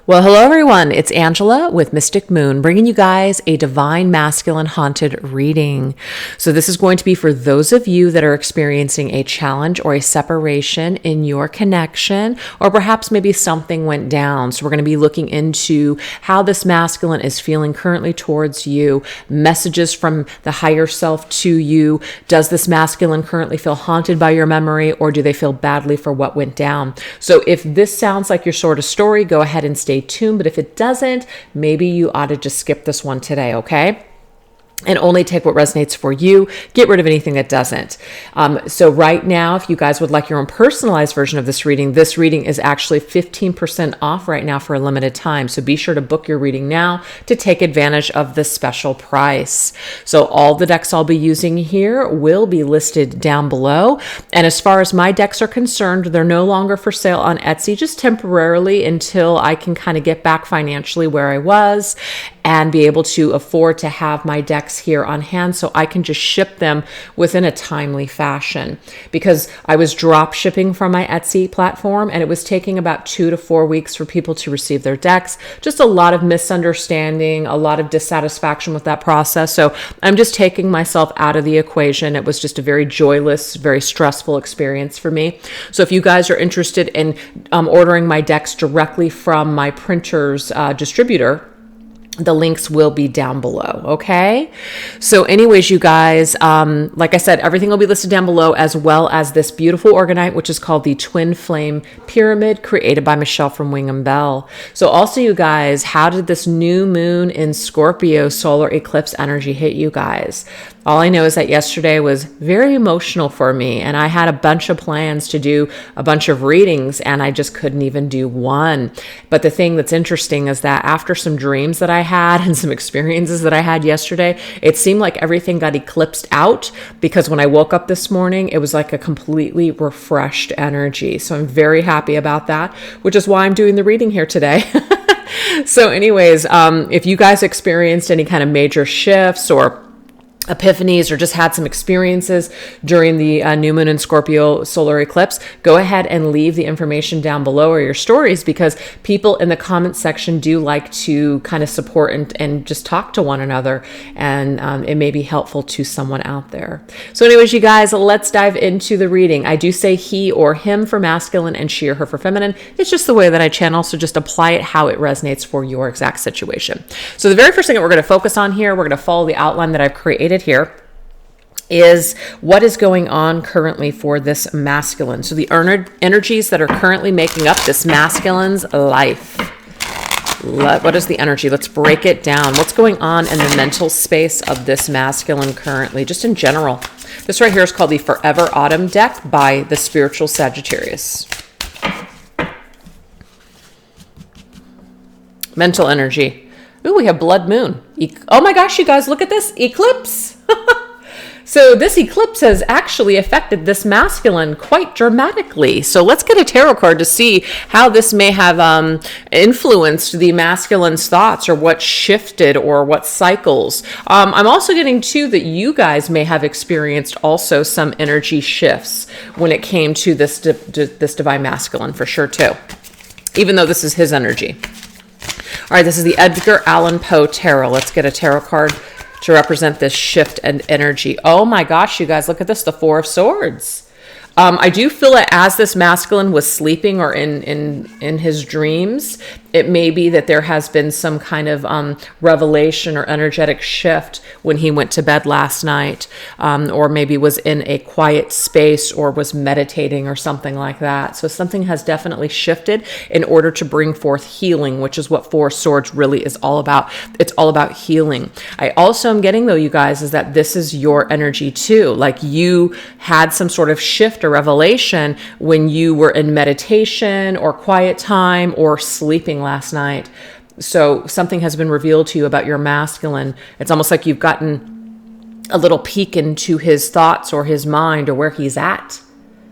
Well, hello everyone. It's Angela with Mystic Moon, bringing you guys a divine masculine haunted reading. So this is going to be for those of you that are experiencing a challenge or a separation in your connection, or perhaps maybe something went down. So we're going to be looking into how this masculine is feeling currently towards you, messages from the higher self to you. Does this masculine currently feel haunted by your memory, or do they feel badly for what went down? So if this sounds like your sort of story, go ahead and stay tuned. But if it doesn't, maybe you ought to just skip this one today, okay? And only take what resonates for you. Get rid of anything that doesn't. So right now, if you guys would like your own personalized version of this reading is actually 15% off right now for a limited time. So be sure to book your reading now to take advantage of this special price. So all the decks I'll be using here will be listed down below. And as far as my decks are concerned, they're no longer for sale on Etsy, just temporarily until I can kind of get back financially where I was and be able to afford to have my decks here on hand so I can just ship them within a timely fashion. Because I was drop shipping from my Etsy platform and it was taking about 2 to 4 weeks for people to receive their decks. Just a lot of misunderstanding, a lot of dissatisfaction with that process. So I'm just taking myself out of the equation. It was just a very joyless, very stressful experience for me. So if you guys are interested in ordering my decks directly from my printer's distributor, the links will be down below, okay? So anyways, you guys, like I said, everything will be listed down below, as well as this beautiful orgonite, which is called the Twin Flame Pyramid, created by Michelle from Wing & Bell. So also, you guys, how did this new moon in Scorpio solar eclipse energy hit you guys? All I know is that yesterday was very emotional for me, and I had a bunch of plans to do a bunch of readings, and I just couldn't even do one. But the thing that's interesting is that after some dreams that I had and some experiences that I had yesterday, it seemed like everything got eclipsed out, because when I woke up this morning, it was like a completely refreshed energy. So I'm very happy about that, which is why I'm doing the reading here today. So anyways, if you guys experienced any kind of major shifts or epiphanies, or just had some experiences during the new moon in Scorpio solar eclipse, go ahead and leave the information down below, or your stories, because people in the comment section do like to kind of support and just talk to one another, and it may be helpful to someone out there. So anyways, you guys, let's dive into the reading. I do say he or him for masculine and she or her for feminine. It's just the way that I channel, so just apply it how it resonates for your exact situation. So the very first thing that we're going to focus on here, we're going to follow the outline that I've created here, is what is going on currently for this masculine. So the energies that are currently making up this masculine's life. What is the energy? Let's break it down. What's going on in the mental space of this masculine currently, just in general? This right here is called the Forever Autumn deck by the Spiritual Sagittarius. Mental energy. Ooh, we have blood moon. Oh my gosh, you guys, look at this eclipse. So this eclipse has actually affected this masculine quite dramatically. So let's get a tarot card to see how this may have influenced the masculine's thoughts, or what shifted, or what cycles. I'm also getting too that you guys may have experienced also some energy shifts when it came to this divine masculine, for sure too, even though this is his energy. All right, this is the Edgar Allan Poe Tarot. Let's get a tarot card to represent this shift and energy. Oh my gosh, you guys, look at this, the Four of Swords. I do feel that as this masculine was sleeping, or in his dreams, it may be that there has been some kind of revelation or energetic shift when he went to bed last night, or maybe was in a quiet space, or was meditating, or something like that. So something has definitely shifted in order to bring forth healing, which is what Four Swords really is all about. It's all about healing. I also am getting, though, you guys, is that this is your energy too. Like you had some sort of shift or revelation when you were in meditation, or quiet time, or sleeping last night. So something has been revealed to you about your masculine. It's almost like you've gotten a little peek into his thoughts, or his mind, or where he's at.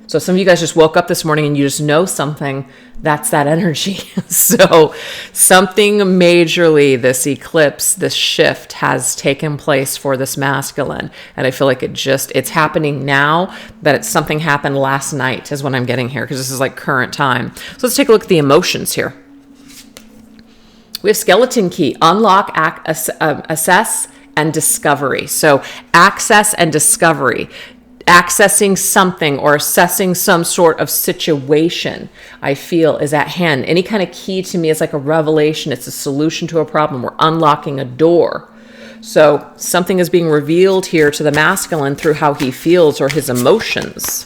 So some of you guys just woke up this morning and you just know something. That's that energy. So something majorly, this eclipse, this shift has taken place for this masculine. And I feel like it's happening now, but it's something happened last night is what I'm getting here, because this is like current time. So let's take a look at the emotions here. We have skeleton key, unlock, assess, and discovery. So access and discovery. Accessing something or assessing some sort of situation, I feel, is at hand. Any kind of key to me is like a revelation. It's a solution to a problem. We're unlocking a door. So something is being revealed here to the masculine through how he feels or his emotions.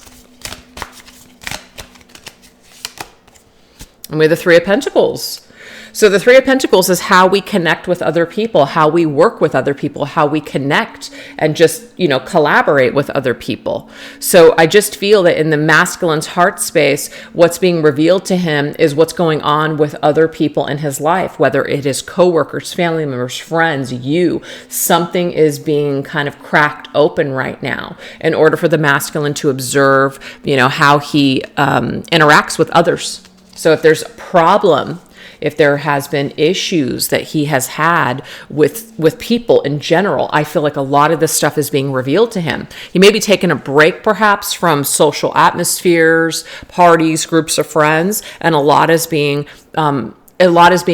And we have the Three of Pentacles. So the Three of Pentacles is how we connect with other people, how we work with other people, how we connect and just, collaborate with other people. So I just feel that in the masculine's heart space, what's being revealed to him is what's going on with other people in his life, whether it is coworkers, family members, friends, something is being kind of cracked open right now in order for the masculine to observe, how he interacts with others. So if there's a problem, if there has been issues that he has had with people in general, I feel like a lot of this stuff is being revealed to him. He may be taking a break perhaps from social atmospheres, parties, groups of friends, and a lot is being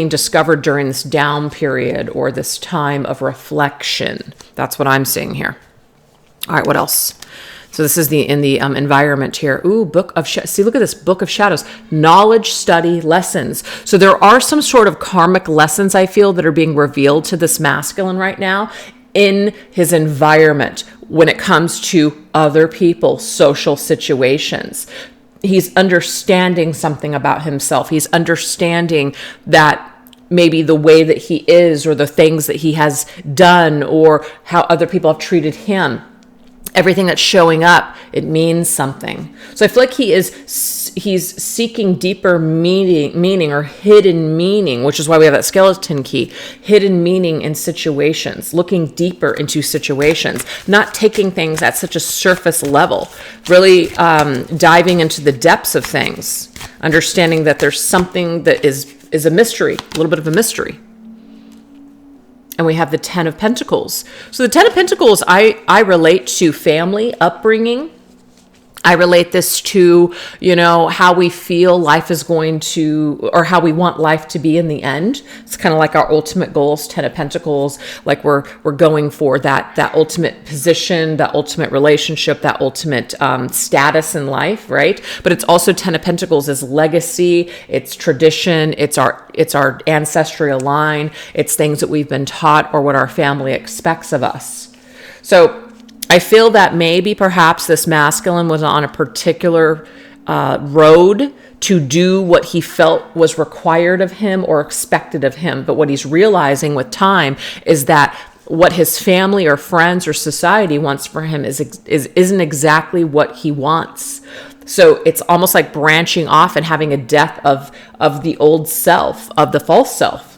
discovered during this down period or this time of reflection. That's what I'm seeing here. All right, what else? So this is in the environment here. Ooh, see, look at this, Book of Shadows. Knowledge, study, lessons. So there are some sort of karmic lessons, I feel, that are being revealed to this masculine right now in his environment when it comes to other people, social situations. He's understanding something about himself. He's understanding that maybe the way that he is or the things that he has done or how other people have treated him. Everything that's showing up, it means something. So I feel like he's seeking deeper meaning or hidden meaning, which is why we have that skeleton key, hidden meaning in situations, looking deeper into situations, not taking things at such a surface level, really diving into the depths of things, understanding that there's something that is a mystery, a little bit of a mystery. And we have the Ten of Pentacles. So the Ten of Pentacles, I relate to family, upbringing. I relate this to, how we feel life is going to, or how we want life to be in the end. It's kind of like our ultimate goals, Ten of Pentacles, like we're going for that ultimate position, that ultimate relationship, that ultimate status in life, right? But it's also Ten of Pentacles is legacy, it's tradition, it's our ancestral line, it's things that we've been taught or what our family expects of us. So I feel that maybe perhaps this masculine was on a particular road to do what he felt was required of him or expected of him. But what he's realizing with time is that what his family or friends or society wants for him isn't exactly what he wants. So it's almost like branching off and having a death of the old self, of the false self,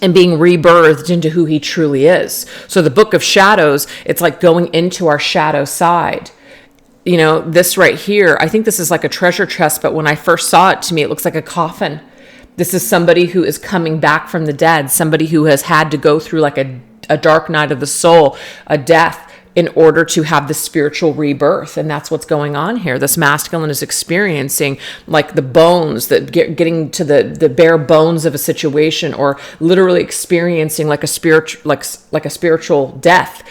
and being rebirthed into who he truly is. So the Book of Shadows, it's like going into our shadow side. This right here, I think this is like a treasure chest, but when I first saw it, to me, it looks like a coffin. This is somebody who is coming back from the dead, somebody who has had to go through like a dark night of the soul, a death, in order to have the spiritual rebirth. And that's what's going on here. This masculine is experiencing like the bones, that getting to the bare bones of a situation, or literally experiencing like a spiritual death,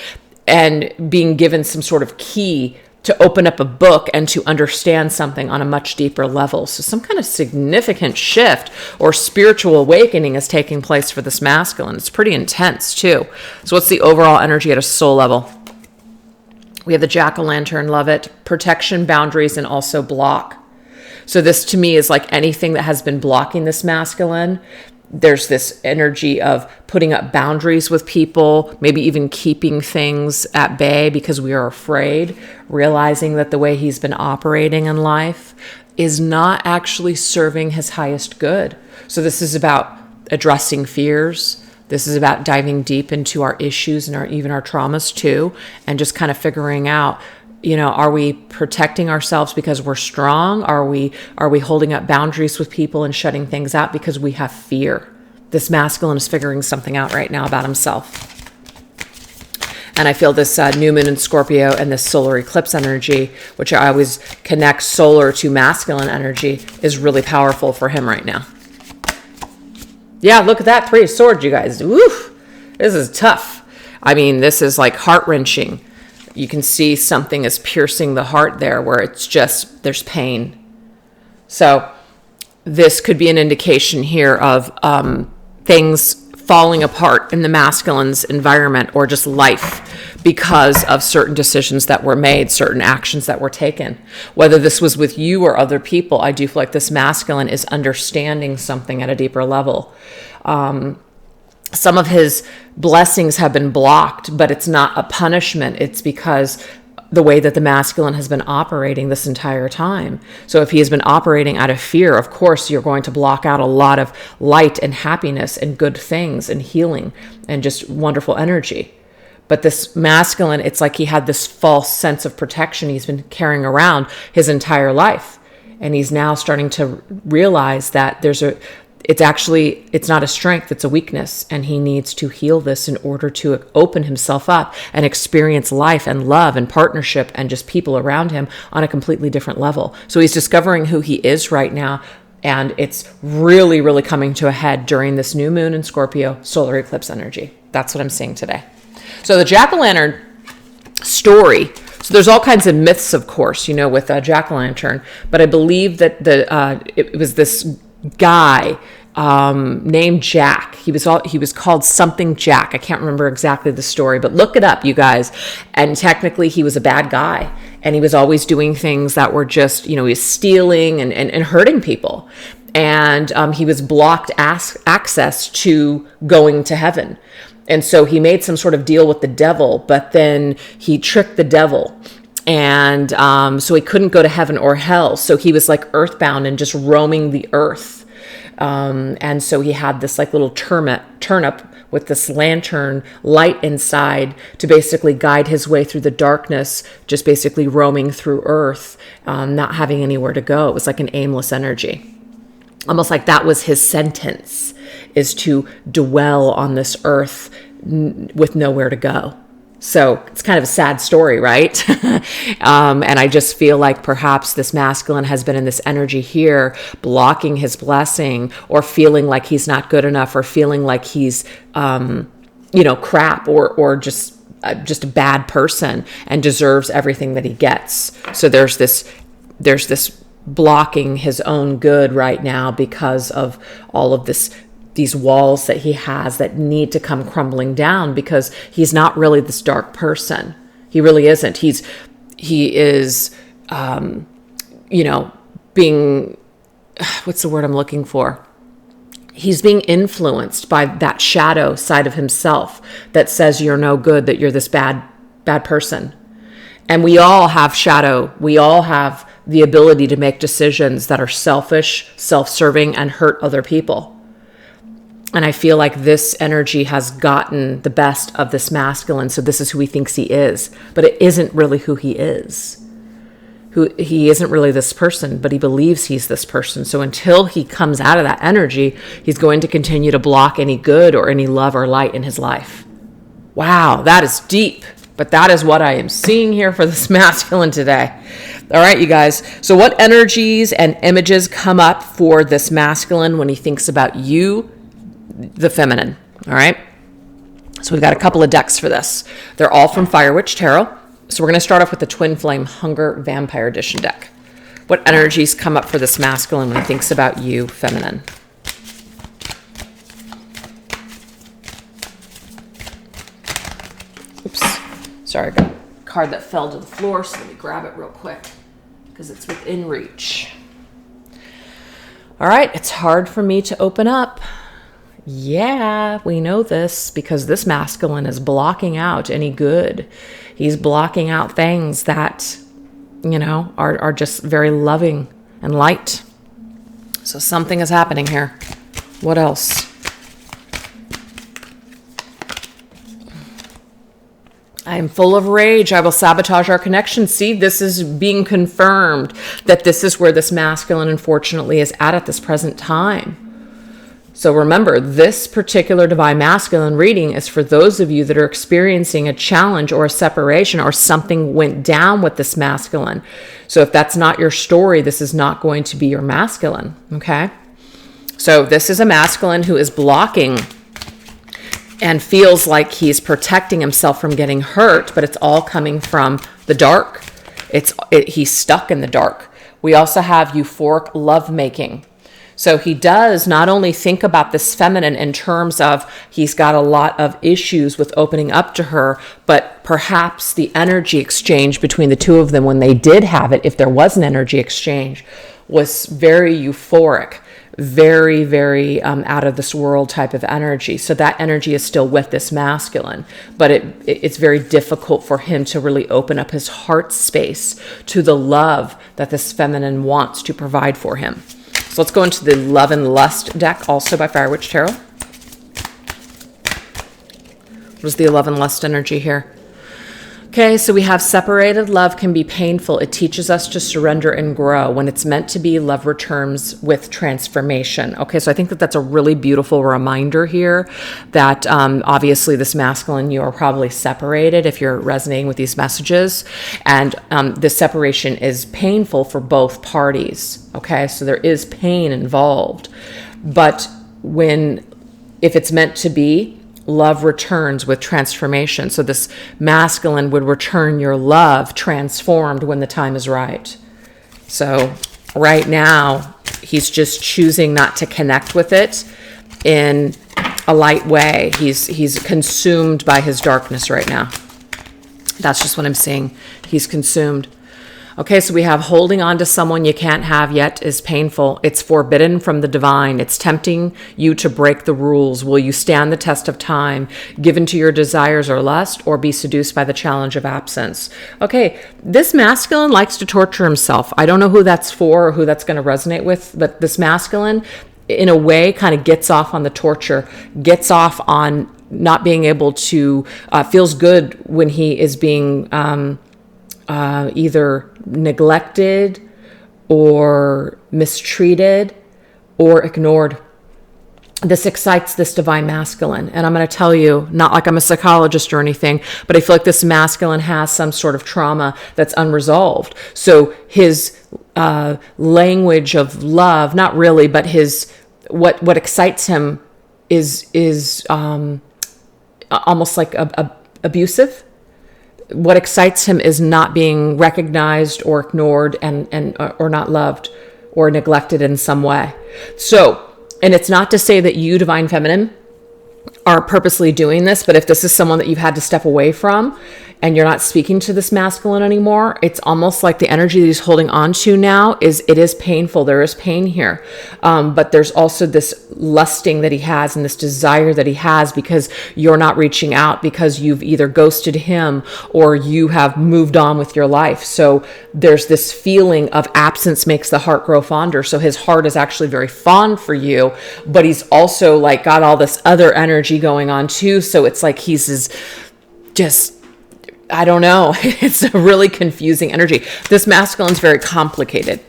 and being given some sort of key to open up a book and to understand something on a much deeper level. So some kind of significant shift or spiritual awakening is taking place for this masculine. It's pretty intense too. So what's the overall energy at a soul level? We have the jack-o'-lantern, love it. Protection, boundaries, and also block. So this to me is like anything that has been blocking this masculine. There's this energy of putting up boundaries with people, maybe even keeping things at bay because we are afraid, realizing that the way he's been operating in life is not actually serving his highest good. So this is about addressing fears. This is about diving deep into our issues and even our traumas too, and just kind of figuring out, are we protecting ourselves because we're strong? Are we holding up boundaries with people and shutting things out because we have fear? This masculine is figuring something out right now about himself. And I feel this new moon in Scorpio and this solar eclipse energy, which I always connect solar to masculine energy, is really powerful for him right now. Yeah, look at that 3 of Swords, you guys. Woof. This is tough. I mean, this is like heart-wrenching. You can see something is piercing the heart there where it's just, there's pain. So this could be an indication here of things falling apart in the masculine's environment or just life because of certain decisions that were made, certain actions that were taken. Whether this was with you or other people, I do feel like this masculine is understanding something at a deeper level. Some of his blessings have been blocked, but it's not a punishment. It's because the way that the masculine has been operating this entire time. So if he has been operating out of fear, of course, you're going to block out a lot of light and happiness and good things and healing and just wonderful energy. But this masculine, it's like he had this false sense of protection he's been carrying around his entire life. And he's now starting to realize that it's not a strength, it's a weakness. And he needs to heal this in order to open himself up and experience life and love and partnership and just people around him on a completely different level. So he's discovering who he is right now. And it's really, really coming to a head during this new moon in Scorpio solar eclipse energy. That's what I'm seeing today. So the jack-o'-lantern story. So there's all kinds of myths, of course, with a jack-o'-lantern. But I believe that it was this guy named Jack. He was called something Jack. I can't remember exactly the story, but look it up, you guys. And technically he was a bad guy, and he was always doing things that were just, he was stealing and hurting people. And he was blocked access to going to heaven. And so he made some sort of deal with the devil, but then he tricked the devil. And so he couldn't go to heaven or hell. So he was like earthbound and just roaming the earth. And so he had this like little turnip with this lantern light inside to basically guide his way through the darkness, just basically roaming through earth, not having anywhere to go. It was like an aimless energy. Almost like that was his sentence, is to dwell on this earth with nowhere to go. So it's kind of a sad story, right? And I just feel like perhaps this masculine has been in this energy here, blocking his blessing, or feeling like he's not good enough, or feeling like he's, crap, or just a bad person and deserves everything that he gets. So there's this blocking his own good right now because of all of these walls that he has that need to come crumbling down, because he's not really this dark person. He really isn't. He is, being, what's the word I'm looking for? He's being influenced by that shadow side of himself that says you're no good, that you're this bad person. And we all have shadow. We all have the ability to make decisions that are selfish, self-serving, and hurt other people. And I feel like this energy has gotten the best of this masculine. So this is who he thinks he is, but it isn't really who he is. He isn't really this person, but he believes he's this person. So until he comes out of that energy, he's going to continue to block any good or any love or light in his life. Wow, that is deep. But that is what I am seeing here for this masculine today. All right, you guys. So what energies and images come up for this masculine when he thinks about you, the feminine? All right. So we've got a couple of decks for this. They're all from Fire Witch Tarot. So we're going to start off with the Twin Flame Hunger Vampire Edition deck. What energies come up for this masculine when he thinks about you, feminine? Oops. Sorry, I got a card that fell to the floor, so let me grab it real quick because it's within reach. All right, it's hard for me to open up. Yeah, we know this because this masculine is blocking out any good. He's blocking out things that, are just very loving and light. So something is happening here. What else? I am full of rage. I will sabotage our connection. See, this is being confirmed that this is where this masculine, unfortunately, is at this present time. So remember, this particular divine masculine reading is for those of you that are experiencing a challenge or a separation, or something went down with this masculine. So if that's not your story, this is not going to be your masculine, okay? So this is a masculine who is blocking and feels like he's protecting himself from getting hurt, but it's all coming from the dark. He's stuck in the dark. We also have euphoric lovemaking. So he does not only think about this feminine in terms of he's got a lot of issues with opening up to her, but perhaps the energy exchange between the two of them when they did have it, if there was an energy exchange, was very euphoric, very, very out of this world type of energy. So that energy is still with this masculine, but it's very difficult for him to really open up his heart space to the love that this feminine wants to provide for him. So let's go into the Love and Lust deck, also by Fire Witch Tarot. What is the Love and Lust energy here? Okay, so we have separated love can be painful. It teaches us to surrender and grow. When it's meant to be, love returns with transformation. Okay, so I think that that's a really beautiful reminder here that obviously this masculine, you are probably separated if you're resonating with these messages. And this separation is painful for both parties. Okay, so there is pain involved. But if it's meant to be, love returns with transformation. So this masculine would return your love transformed when the time is right. So right now, he's just choosing not to connect with it in a light way. He's consumed by his darkness right now. That's just what I'm seeing. He's consumed. Okay, so we have holding on to someone you can't have yet is painful. It's forbidden from the divine. It's tempting you to break the rules. Will you stand the test of time, given to your desires or lust, or be seduced by the challenge of absence? Okay, this masculine likes to torture himself. I don't know who that's for or who that's going to resonate with, but this masculine, in a way, kind of gets off on the torture, gets off on not being able to, feels good when he is being either neglected or mistreated or ignored. This excites this divine masculine. And I'm going to tell you, not like I'm a psychologist or anything, but I feel like this masculine has some sort of trauma that's unresolved. So his language of love, not really, but his what excites him is almost like abusive. What excites him is not being recognized or ignored and or not loved or neglected in some way. So, and it's not to say that you, divine feminine, are purposely doing this, but if this is someone that you've had to step away from and you're not speaking to this masculine anymore, it's almost like the energy that he's holding on to now it is painful. There is pain here. But there's also this lusting that he has and this desire that he has because you're not reaching out, because you've either ghosted him or you have moved on with your life. So there's this feeling of absence makes the heart grow fonder. So his heart is actually very fond for you, but he's also like got all this other energy going on too. So it's like I don't know. It's a really confusing energy. This masculine's very complicated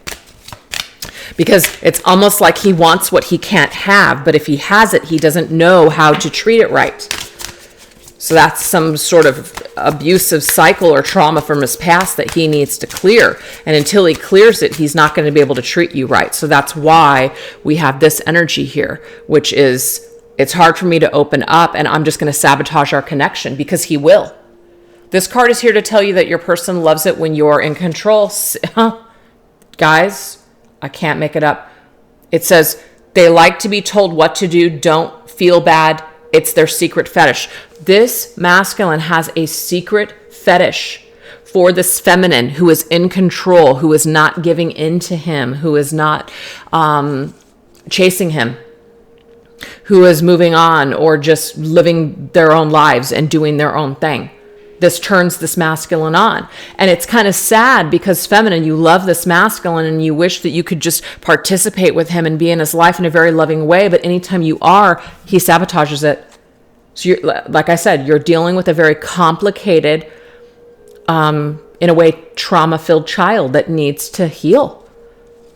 because it's almost like he wants what he can't have, but if he has it, he doesn't know how to treat it right. So that's some sort of abusive cycle or trauma from his past that he needs to clear. And until he clears it, he's not going to be able to treat you right. So that's why we have this energy here, which is, it's hard for me to open up and I'm just going to sabotage our connection, because he will. This card is here to tell you that your person loves it when you're in control. Guys, I can't make it up. It says they like to be told what to do. Don't feel bad. It's their secret fetish. This masculine has a secret fetish for this feminine who is in control, who is not giving in to him, who is not chasing him, who is moving on or just living their own lives and doing their own thing. This turns this masculine on. And it's kind of sad because feminine, you love this masculine and you wish that you could just participate with him and be in his life in a very loving way. But anytime you are, he sabotages it. So like I said, you're dealing with a very complicated, in a way, trauma-filled child that needs to heal.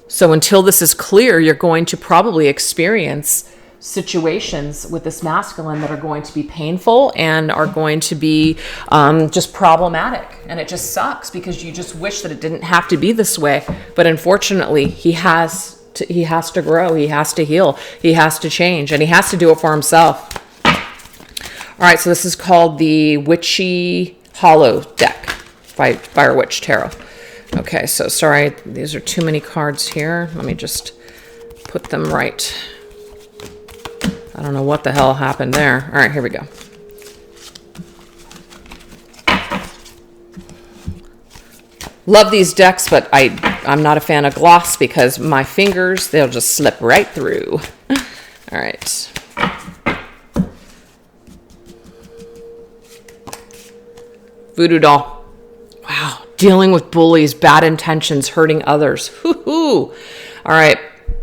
So until this is clear, you're going to probably experience situations with this masculine that are going to be painful and are going to be just problematic. And it just sucks because you just wish that it didn't have to be this way. But unfortunately, he has he has to grow, he has to heal, he has to change, and he has to do it for himself. All right, so this is called the Witchy Hollow deck by Fire Witch Tarot. Okay, so sorry, these are too many cards here. Let me just put them right. I don't know what the hell happened there. All right, here we go. Love these decks, but I'm not a fan of gloss because my fingers, they'll just slip right through. All right. Voodoo doll. Wow. Dealing with bullies, bad intentions, hurting others. Hoo-hoo. All right.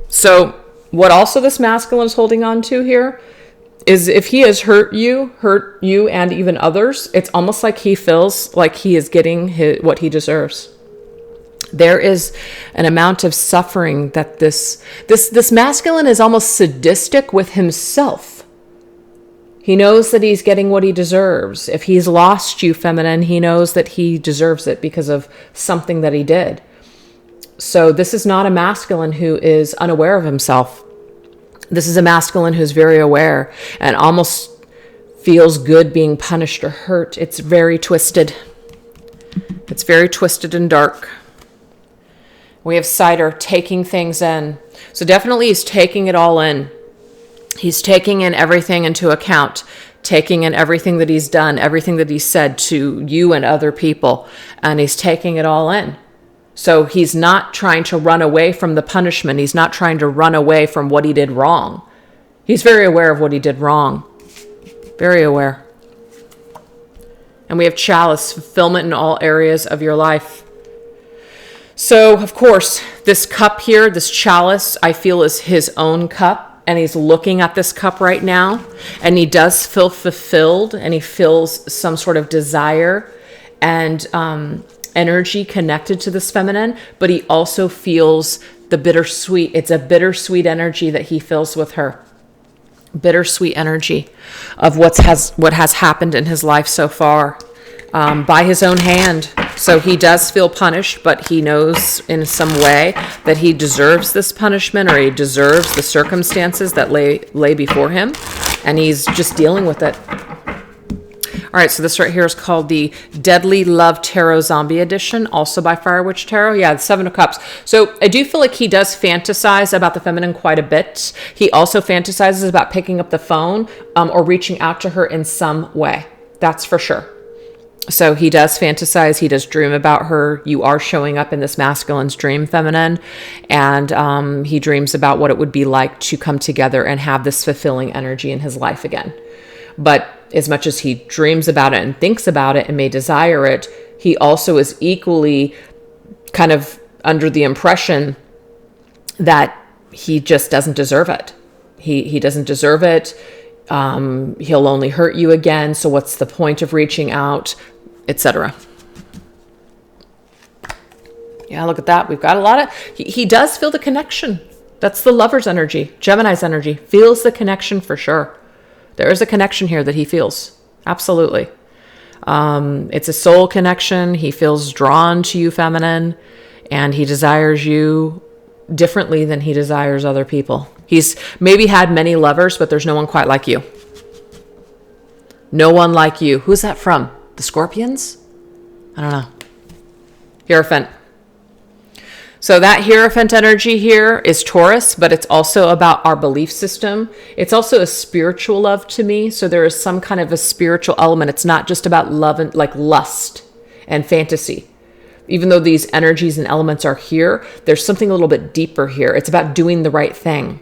So what also this masculine is holding on to here is if he has hurt you and even others, it's almost like he feels like he is getting what he deserves. There is an amount of suffering that this masculine is almost sadistic with himself. He knows that he's getting what he deserves. If he's lost you, feminine, he knows that he deserves it because of something that he did. So this is not a masculine who is unaware of himself. This is a masculine who's very aware and almost feels good being punished or hurt. It's very twisted. It's very twisted and dark. We have Cider taking things in. So definitely he's taking it all in. He's taking in everything into account, taking in everything that he's done, everything that he said to you and other people, and he's taking it all in. So he's not trying to run away from the punishment. He's not trying to run away from what he did wrong. He's very aware of what he did wrong. Very aware. And we have Chalice, fulfillment in all areas of your life. So, of course, this cup here, this chalice, I feel is his own cup. And he's looking at this cup right now. And he does feel fulfilled. And he feels some sort of desire and energy connected to this feminine. But he also feels the bittersweet. It's a bittersweet energy that he feels with her. Bittersweet energy of what has happened in his life so far. By his own hand. So he does feel punished, but he knows in some way that he deserves this punishment, or he deserves the circumstances that lay before him, and he's just dealing with it. All right, so this right here is called the Deadly Love Tarot Zombie Edition, also by Fire Witch Tarot. Yeah, the Seven of Cups. So I do feel like he does fantasize about the feminine quite a bit. He also fantasizes about picking up the phone or reaching out to her in some way. That's for sure. So he does fantasize, he does dream about her. You are showing up in this masculine's dream, feminine. And he dreams about what it would be like to come together and have this fulfilling energy in his life again. But as much as he dreams about it and thinks about it and may desire it, he also is equally kind of under the impression that he just doesn't deserve it. He doesn't deserve it. He'll only hurt you again. So what's the point of reaching out? Etc. Yeah, look at that. We've got a lot of... He does feel the connection. That's the lover's energy. Gemini's energy. Feels the connection for sure. There is a connection here that he feels. Absolutely. It's a soul connection. He feels drawn to you, feminine. And he desires you differently than he desires other people. He's maybe had many lovers, but there's no one quite like you. No one like you. Who's that from? The Scorpions? I don't know. Hierophant. So that Hierophant energy here is Taurus, but it's also about our belief system. It's also a spiritual love to me. So there is some kind of a spiritual element. It's not just about love and like lust and fantasy. Even though these energies and elements are here, there's something a little bit deeper here. It's about doing the right thing.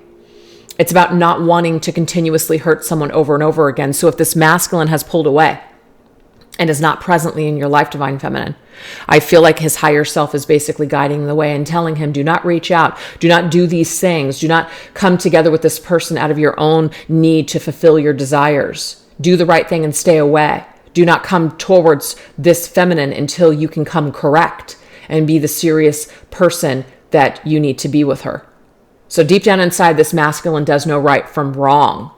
It's about not wanting to continuously hurt someone over and over again. So if this masculine has pulled away and is not presently in your life, divine feminine, I feel like his higher self is basically guiding the way and telling him, do not reach out. Do not do these things. Do not come together with this person out of your own need to fulfill your desires. Do the right thing and stay away. Do not come towards this feminine until you can come correct and be the serious person that you need to be with her. So deep down inside, this masculine does know right from wrong.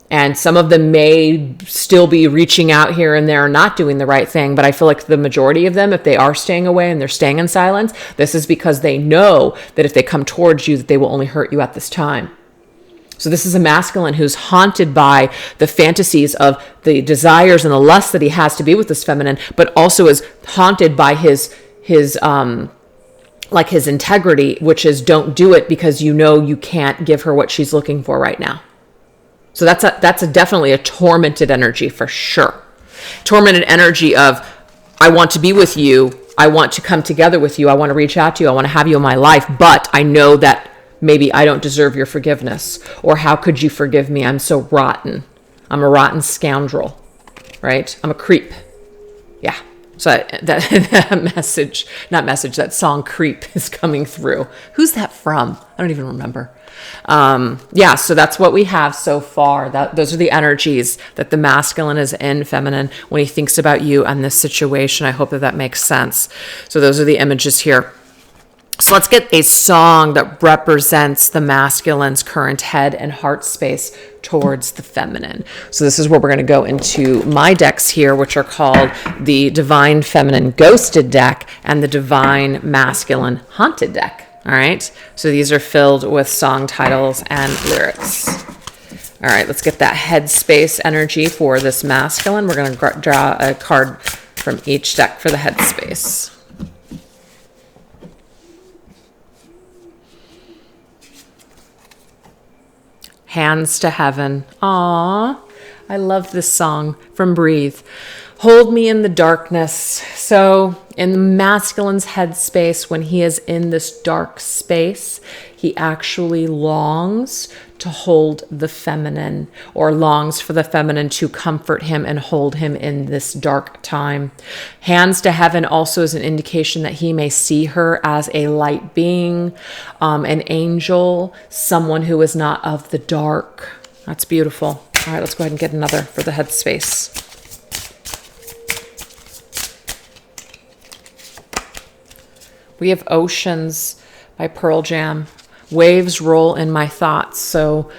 And some of them may still be reaching out here and there, not doing the right thing. But I feel like the majority of them, if they are staying away and they're staying in silence, this is because they know that if they come towards you, that they will only hurt you at this time. So this is a masculine who's haunted by the fantasies of the desires and the lust that he has to be with this feminine, but also is haunted by his integrity, which is don't do it because you know you can't give her what she's looking for right now. So that's definitely a tormented energy for sure. Tormented energy of, I want to be with you. I want to come together with you. I want to reach out to you. I want to have you in my life, but I know that maybe I don't deserve your forgiveness. Or how could you forgive me? I'm so rotten. I'm a rotten scoundrel, right? I'm a creep. Yeah. So that song Creep is coming through. Who's that from? I don't even remember. So that's what we have so far. Those are the energies that the masculine is in feminine when he thinks about you and this situation. I hope that makes sense. So those are the images here. So let's get a song that represents the masculine's current head and heart space towards the feminine. So this is where we're going to go into my decks here, which are called the Divine Feminine Ghosted deck and the Divine Masculine Haunted deck. All right. So these are filled with song titles and lyrics. All right. Let's get that head space energy for this masculine. We're going to draw a card from each deck for the head space. Hands to Heaven. Aww. I love this song from Breathe. Hold me in the darkness. So in the masculine's headspace, when he is in this dark space, he actually longs to hold the feminine, or longs for the feminine to comfort him and hold him in this dark time. Hands to Heaven also is an indication that he may see her as a light being, an angel, someone who is not of the dark. That's beautiful. All right, let's go ahead and get another for the headspace. We have Oceans by Pearl Jam. Waves roll in my thoughts. So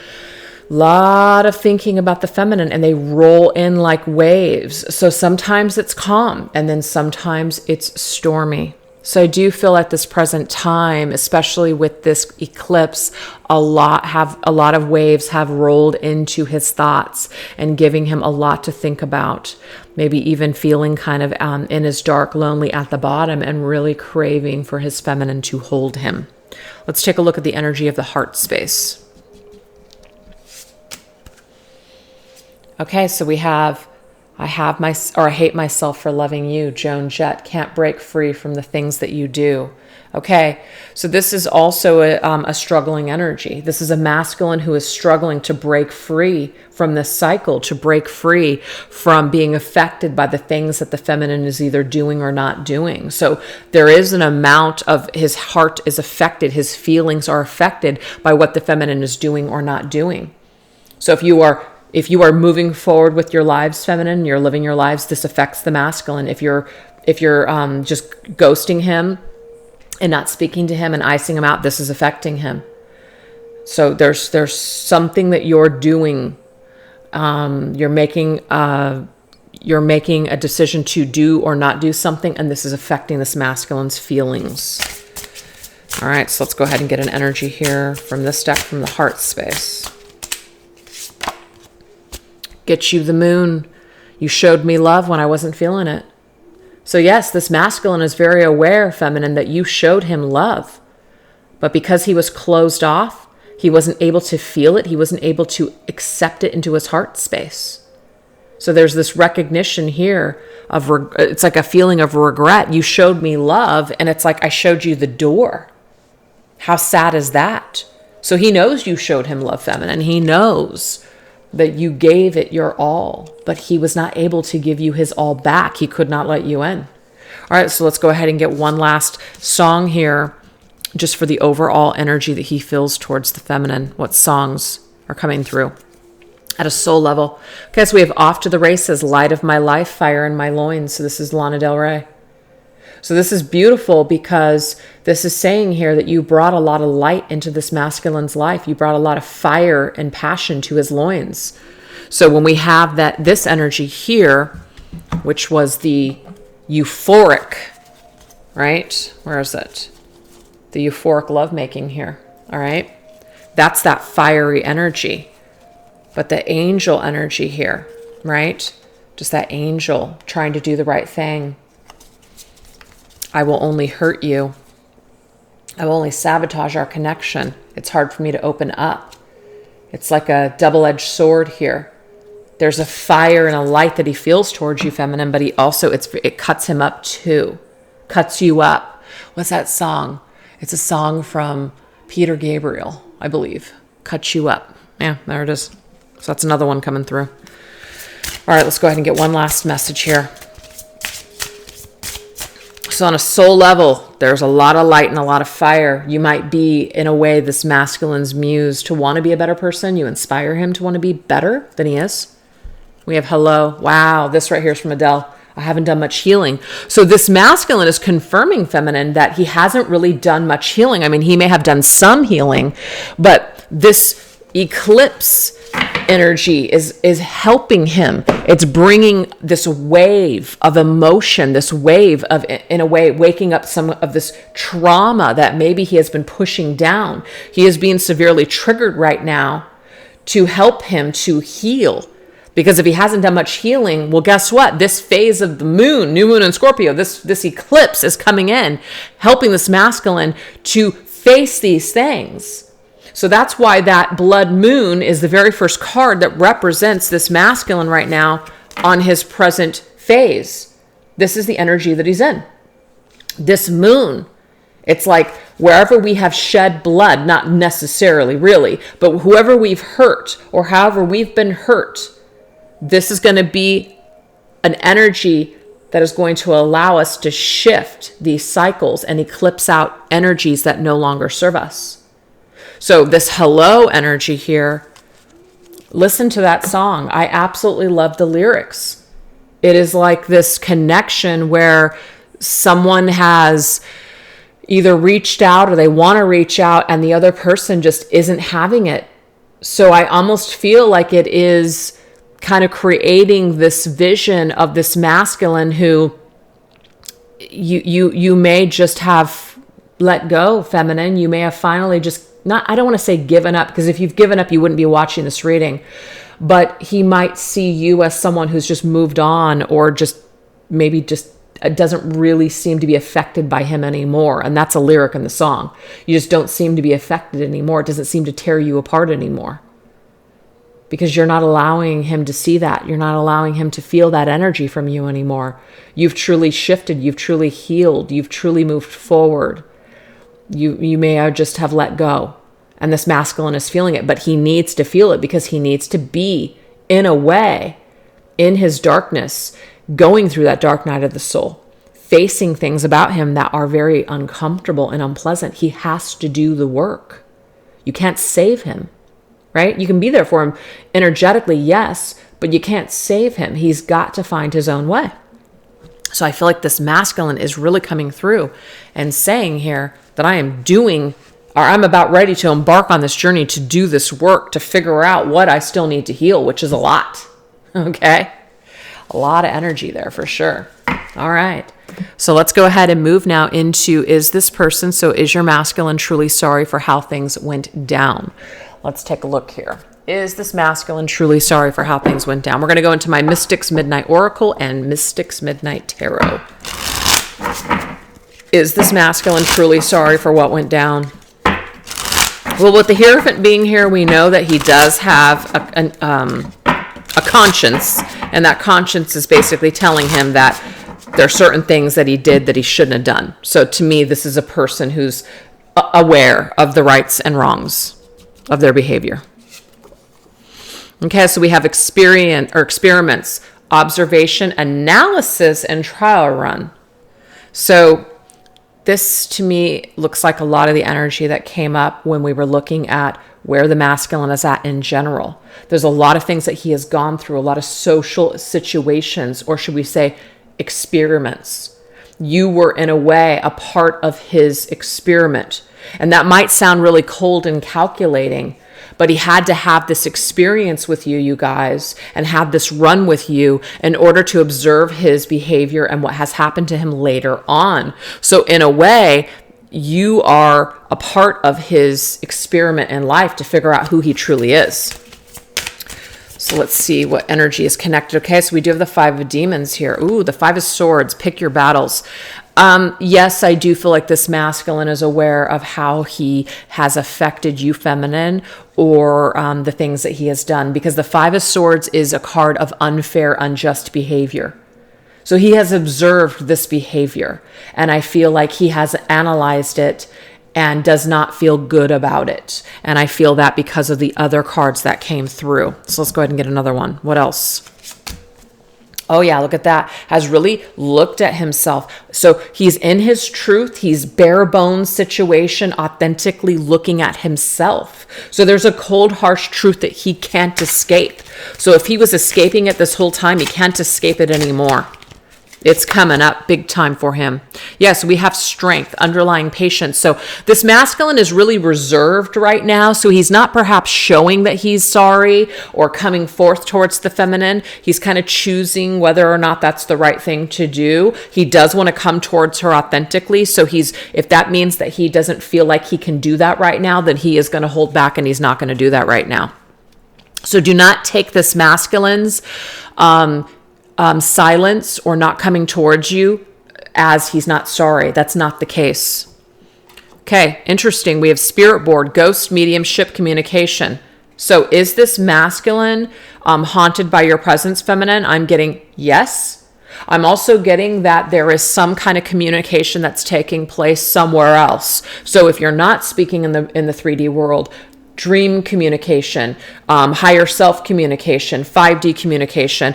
a lot of thinking about the feminine, and they roll in like waves. So sometimes it's calm, and then sometimes it's stormy. So I do feel at this present time, especially with this eclipse, a lot of waves have rolled into his thoughts and giving him a lot to think about. Maybe even feeling kind of in his dark, lonely at the bottom and really craving for his feminine to hold him. Let's take a look at the energy of the heart space. Okay, so we have I hate myself for loving you, Joan Jett, can't break free from the things that you do. Okay, so this is also a struggling energy. This is a masculine who is struggling to break free from this cycle, to break free from being affected by the things that the feminine is either doing or not doing. So there is an amount of his heart is affected, his feelings are affected by what the feminine is doing or not doing. So if you are moving forward with your lives, feminine, you're living your lives, this affects the masculine. If you're just ghosting him and not speaking to him and icing him out, this is affecting him. So there's something that you're doing. You're making a decision to do or not do something, and this is affecting this masculine's feelings. All right, so let's go ahead and get an energy here from this deck from the heart space. Get you the Moon. You showed me love when I wasn't feeling it. So yes, this masculine is very aware, feminine, that you showed him love. But because he was closed off, he wasn't able to feel it. He wasn't able to accept it into his heart space. So there's this recognition here of, it's like a feeling of regret. You showed me love, and it's like I showed you the door. How sad is that? So he knows you showed him love, feminine. He knows that you gave it your all, but he was not able to give you his all back. He could not let you in. All right, so let's go ahead and get one last song here just for the overall energy that he feels towards the feminine. What songs are coming through at a soul level? Okay, so we have Off to the Races, Light of My Life, Fire in My Loins. So this is Lana Del Rey. So this is beautiful because this is saying here that you brought a lot of light into this masculine's life. You brought a lot of fire and passion to his loins. So when we have this energy here, which was the euphoric, right? Where is it? The euphoric lovemaking here. All right. That's that fiery energy. But the angel energy here, right? Just that angel trying to do the right thing. I will only hurt you. I will only sabotage our connection. It's hard for me to open up. It's like a double-edged sword here. There's a fire and a light that he feels towards you, feminine, but he also, it cuts him up too. Cuts you up. What's that song? It's a song from Peter Gabriel, I believe. Cuts you up. Yeah, there it is. So that's another one coming through. All right, let's go ahead and get one last message here. So on a soul level, there's a lot of light and a lot of fire. You might be, in a way, this masculine's muse to want to be a better person. You inspire him to want to be better than he is. We have hello. Wow, this right here is from Adele. I haven't done much healing. So this masculine is confirming, feminine, that he hasn't really done much healing. I mean, he may have done some healing, but this eclipse energy is helping him. It's bringing this wave of emotion, this wave of, in a way, waking up some of this trauma that maybe he has been pushing down. He is being severely triggered right now to help him to heal. Because if he hasn't done much healing, well, guess what? This phase of the moon, new moon in Scorpio, this eclipse is coming in, helping this masculine to face these things. So that's why that blood moon is the very first card that represents this masculine right now on his present phase. This is the energy that he's in. This moon, it's like wherever we have shed blood, not necessarily really, but whoever we've hurt or however we've been hurt, this is going to be an energy that is going to allow us to shift these cycles and eclipse out energies that no longer serve us. So this hello energy here, listen to that song. I absolutely love the lyrics. It is like this connection where someone has either reached out or they want to reach out and the other person just isn't having it. So I almost feel like it is kind of creating this vision of this masculine who you may just have let go, feminine. You may have finally just I don't want to say given up, because if you've given up, you wouldn't be watching this reading, but he might see you as someone who's just moved on or just maybe just doesn't really seem to be affected by him anymore. And that's a lyric in the song. You just don't seem to be affected anymore. It doesn't seem to tear you apart anymore because you're not allowing him to see that. You're not allowing him to feel that energy from you anymore. You've truly shifted. You've truly healed. You've truly moved forward. You may have just have let go, and this masculine is feeling it, but he needs to feel it because he needs to be, in a way, in his darkness, going through that dark night of the soul, facing things about him that are very uncomfortable and unpleasant. He has to do the work. You can't save him, right? You can be there for him energetically, yes, but you can't save him. He's got to find his own way. So I feel like this masculine is really coming through and saying here that I am doing, or I'm about ready to embark on this journey to do this work, to figure out what I still need to heal, which is a lot. Okay? A lot of energy there for sure. All right. So let's go ahead and move now into, is this person, so is your masculine truly sorry for how things went down? Let's take a look here. Is this masculine truly sorry for how things went down? We're going to go into my Mystics Midnight Oracle and Mystics Midnight Tarot. Is this masculine truly sorry for what went down? Well, with the Hierophant being here, we know that he does have a conscience, and that conscience is basically telling him that there are certain things that he did that he shouldn't have done. So to me, this is a person who's aware of the rights and wrongs of their behavior. Okay, so we have experiments, observation, analysis, and trial run. So this to me looks like a lot of the energy that came up when we were looking at where the masculine is at in general. There's a lot of things that he has gone through, a lot of social situations, or should we say experiments. You were in a way a part of his experiment. And that might sound really cold and calculating, but he had to have this experience with you guys, and have this run with you in order to observe his behavior and what has happened to him later on. So in a way, you are a part of his experiment in life to figure out who he truly is. So let's see what energy is connected. Okay, so we do have the Five of Demons here. Ooh, the Five of Swords. Pick your battles. Yes, I do feel like this masculine is aware of how he has affected you, feminine, or the things that he has done, because the Five of Swords is a card of unfair, unjust behavior. So he has observed this behavior, and I feel like he has analyzed it and does not feel good about it. And I feel that because of the other cards that came through. So let's go ahead and get another one. What else? Oh yeah, look at that. Has really looked at himself. So he's in his truth. He's bare bones situation, authentically looking at himself. So there's a cold, harsh truth that he can't escape. So if he was escaping it this whole time, he can't escape it anymore. It's coming up big time for him. Yes, we have strength, underlying patience. So this masculine is really reserved right now. So he's not perhaps showing that he's sorry or coming forth towards the feminine. He's kind of choosing whether or not that's the right thing to do. He does want to come towards her authentically. So if that means that he doesn't feel like he can do that right now, then he is going to hold back, and he's not going to do that right now. So do not take this masculine's silence or not coming towards you as he's not sorry. That's not the case. Okay, interesting. We have spirit board, ghost, mediumship, communication. So is this masculine haunted by your presence, feminine? I'm getting yes. I'm also getting that there is some kind of communication that's taking place somewhere else. So if you're not speaking in the 3D world, dream communication, higher self communication, 5D communication,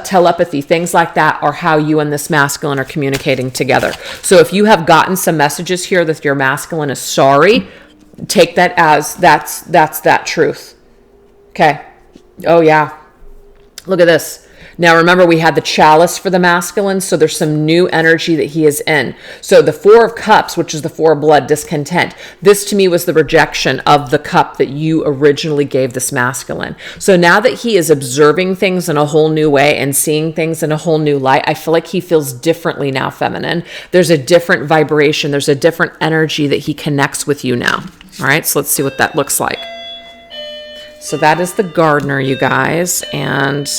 telepathy, things like that are how you and this masculine are communicating together. So if you have gotten some messages here that your masculine is sorry, take that as that's that truth. Okay. Oh yeah. Look at this. Now remember, we had the chalice for the masculine, so there's some new energy that he is in. So the Four of Cups, which is the Four of Blood, discontent. This to me was the rejection of the cup that you originally gave this masculine. So now that he is observing things in a whole new way and seeing things in a whole new light, I feel like he feels differently now, feminine. There's a different vibration. There's a different energy that he connects with you now. All right, so let's see what that looks like. So that is the gardener, you guys, and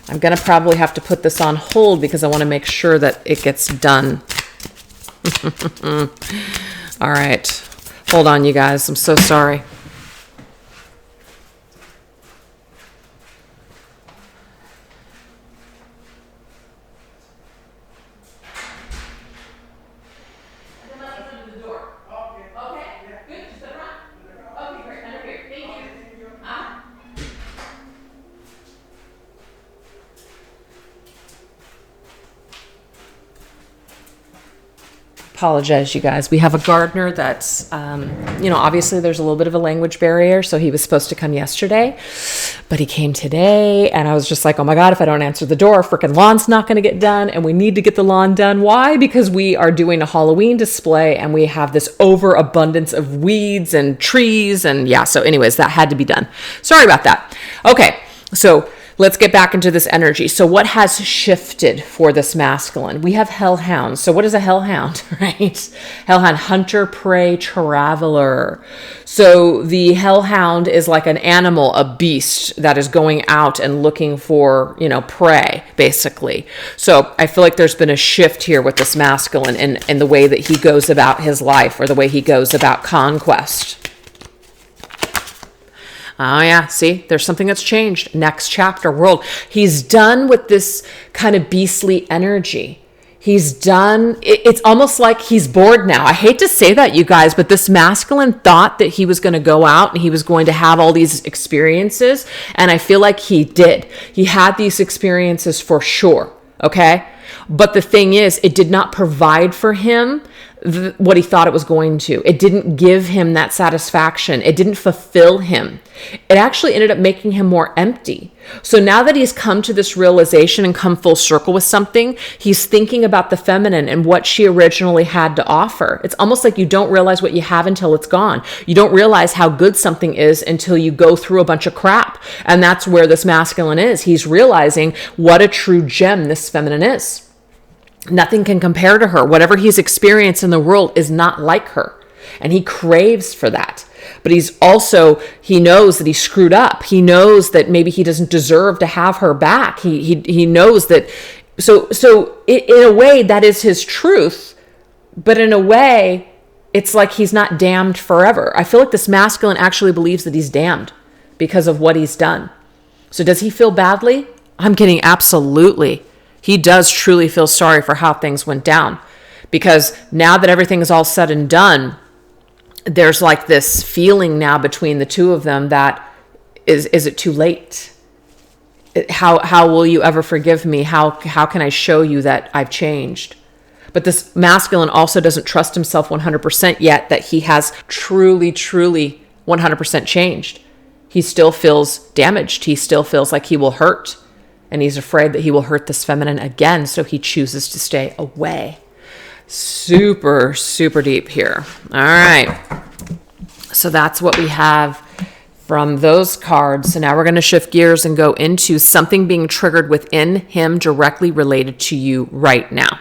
I'm going to probably have to put this on hold because I want to make sure that it gets done. All right. Hold on, you guys. I'm so sorry. Apologize, you guys. We have a gardener that's, obviously there's a little bit of a language barrier. So he was supposed to come yesterday, but he came today. And I was just like, oh my God, if I don't answer the door, freaking lawn's not going to get done. And we need to get the lawn done. Why? Because we are doing a Halloween display and we have this overabundance of weeds and trees. And yeah, so anyways, that had to be done. Sorry about that. Okay. So let's get back into this energy. So what has shifted for this masculine? We have hellhound. So what is a hellhound, right? Hellhound, hunter, prey, traveler. So the hellhound is like an animal, a beast that is going out and looking for, prey, basically. So I feel like there's been a shift here with this masculine in the way that he goes about his life or the way he goes about conquest. Oh yeah, see, there's something that's changed. Next chapter, world. He's done with this kind of beastly energy. He's done, it's almost like he's bored now. I hate to say that, you guys, but this masculine thought that he was going to go out and he was going to have all these experiences. And I feel like he did. He had these experiences for sure. Okay. But the thing is, it did not provide for him what he thought it was going to. It didn't give him that satisfaction. It didn't fulfill him. It actually ended up making him more empty. So now that he's come to this realization and come full circle with something, he's thinking about the feminine and what she originally had to offer. It's almost like you don't realize what you have until it's gone. You don't realize how good something is until you go through a bunch of crap. And that's where this masculine is. He's realizing what a true gem this feminine is. Nothing can compare to her. Whatever he's experienced in the world is not like her. And he craves for that. But he knows that he screwed up. He knows that maybe he doesn't deserve to have her back. He knows that. So in a way, that is his truth. But in a way, it's like he's not damned forever. I feel like this masculine actually believes that he's damned because of what he's done. So does he feel badly? I'm kidding. Absolutely. He does truly feel sorry for how things went down, because now that everything is all said and done, there's like this feeling now between the two of them that is it too late? How will you ever forgive me? How can I show you that I've changed? But this masculine also doesn't trust himself 100% yet that he has truly 100% changed. He still feels damaged. He still feels like he will hurt. And he's afraid that he will hurt this feminine again, so he chooses to stay away. Super, super deep here. All right. So that's what we have from those cards. So now we're going to shift gears and go into something being triggered within him directly related to you right now.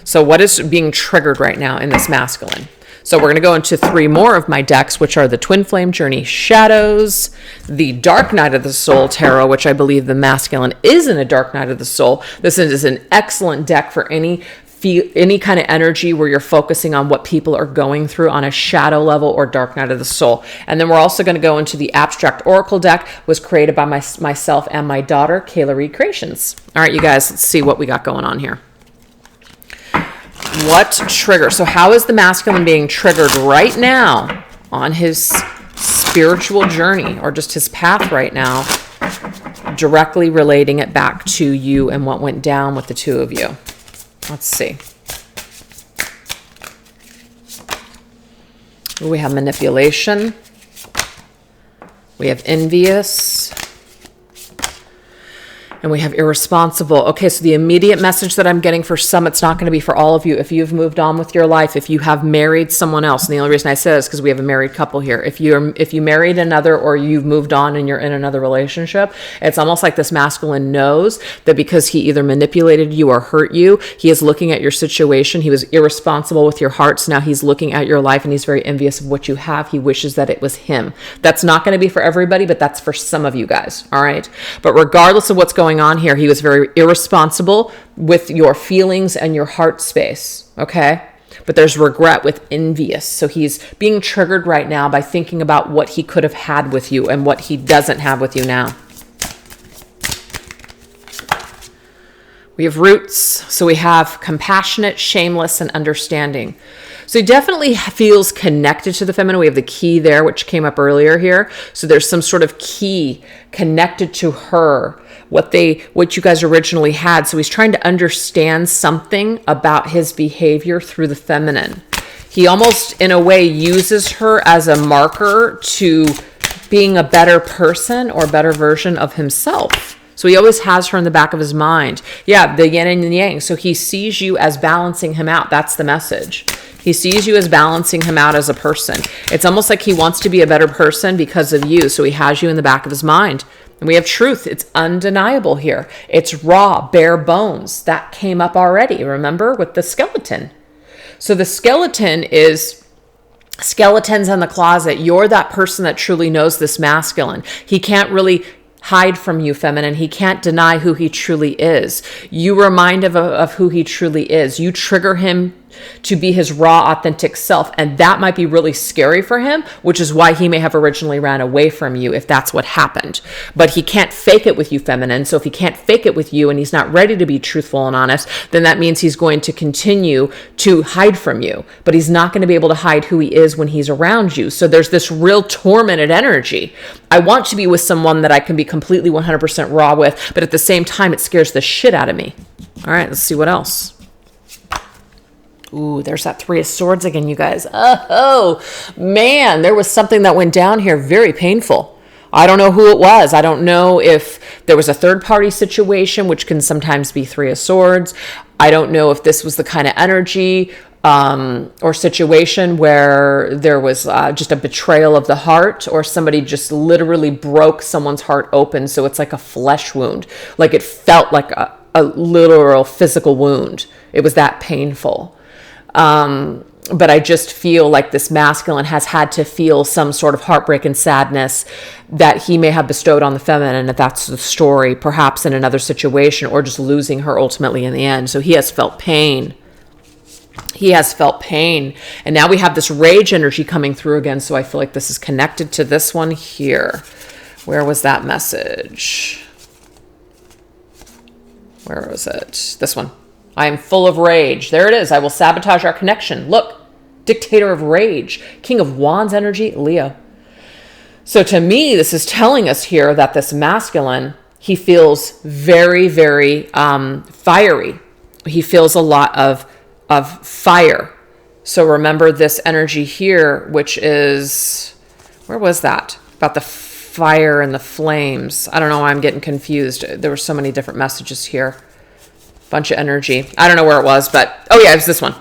So what is being triggered right now in this masculine? So we're going to go into 3 more of my decks, which are the Twin Flame Journey Shadows, the Dark Night of the Soul Tarot, which I believe the masculine is in a Dark Night of the Soul. This is an excellent deck for any kind of energy where you're focusing on what people are going through on a shadow level or Dark Night of the Soul. And then we're also going to go into the Abstract Oracle deck, was created by myself and my daughter, Kayla Reed Creations. All right, you guys, let's see what we got going on here. What trigger? So how is the masculine being triggered right now on his spiritual journey, or just his path right now, directly relating it back to you and what went down with the two of you? Let's see. We have manipulation. We have envious. And we have irresponsible. Okay, so the immediate message that I'm getting for some, it's not going to be for all of you. If you've moved on with your life, if you have married someone else, and the only reason I say this is because we have a married couple here. If you married another, or you've moved on and you're in another relationship, it's almost like this masculine knows that because he either manipulated you or hurt you, he is looking at your situation. He was irresponsible with your heart, so now he's looking at your life and he's very envious of what you have. He wishes that it was him. That's not going to be for everybody, but that's for some of you guys. All right. But regardless of what's going on here, he was very irresponsible with your feelings and your heart space. Okay. But there's regret with envious. So he's being triggered right now by thinking about what he could have had with you and what he doesn't have with you now. We have roots. So we have compassionate, shameless, and understanding. So he definitely feels connected to the feminine. We have the key there, which came up earlier here. So there's some sort of key connected to her, what you guys originally had. So he's trying to understand something about his behavior through the feminine. He almost, in a way, uses her as a marker to being a better person or better version of himself. So he always has her in the back of his mind. Yeah, the yin and the yang. So he sees you as balancing him out. That's the message. He sees you as balancing him out as a person. It's almost like he wants to be a better person because of you. So he has you in the back of his mind. And we have truth. It's undeniable here. It's raw, bare bones. That came up already, remember, with the skeleton. So the skeleton is skeletons in the closet. You're that person that truly knows this masculine. He can't really hide from you, feminine. He can't deny who he truly is. You remind of who he truly is. You trigger him to be his raw, authentic self. And that might be really scary for him, which is why he may have originally ran away from you if that's what happened. But he can't fake it with you, feminine. So if he can't fake it with you and he's not ready to be truthful and honest, then that means he's going to continue to hide from you. But he's not going to be able to hide who he is when he's around you. So there's this real tormented energy. I want to be with someone that I can be completely 100% raw with, but at the same time, it scares the shit out of me. All right, let's see what else. Ooh, there's that Three of Swords again, you guys. Oh, man, there was something that went down here very painful. I don't know who it was. I don't know if there was a third-party situation, which can sometimes be Three of Swords. I don't know if this was the kind of energy or situation where there was just a betrayal of the heart, or somebody just literally broke someone's heart open. So it's like a flesh wound. Like it felt like a literal physical wound. It was that painful. But I just feel like this masculine has had to feel some sort of heartbreak and sadness that he may have bestowed on the feminine, if that's the story, perhaps in another situation, or just losing her ultimately in the end. So he has felt pain. He has felt pain. And now we have this rage energy coming through again. So I feel like this is connected to this one here. Where was that message? Where was it? This one. I am full of rage. There it is. I will sabotage our connection. Look, dictator of rage, King of Wands energy, Leo. So to me, this is telling us here that this masculine, he feels very, very fiery. He feels a lot of fire. So remember this energy here, which is, where was that? About the fire and the flames. I don't know why I'm getting confused. There were so many different messages here. Bunch of energy. I don't know where it was, but oh yeah, it's this one.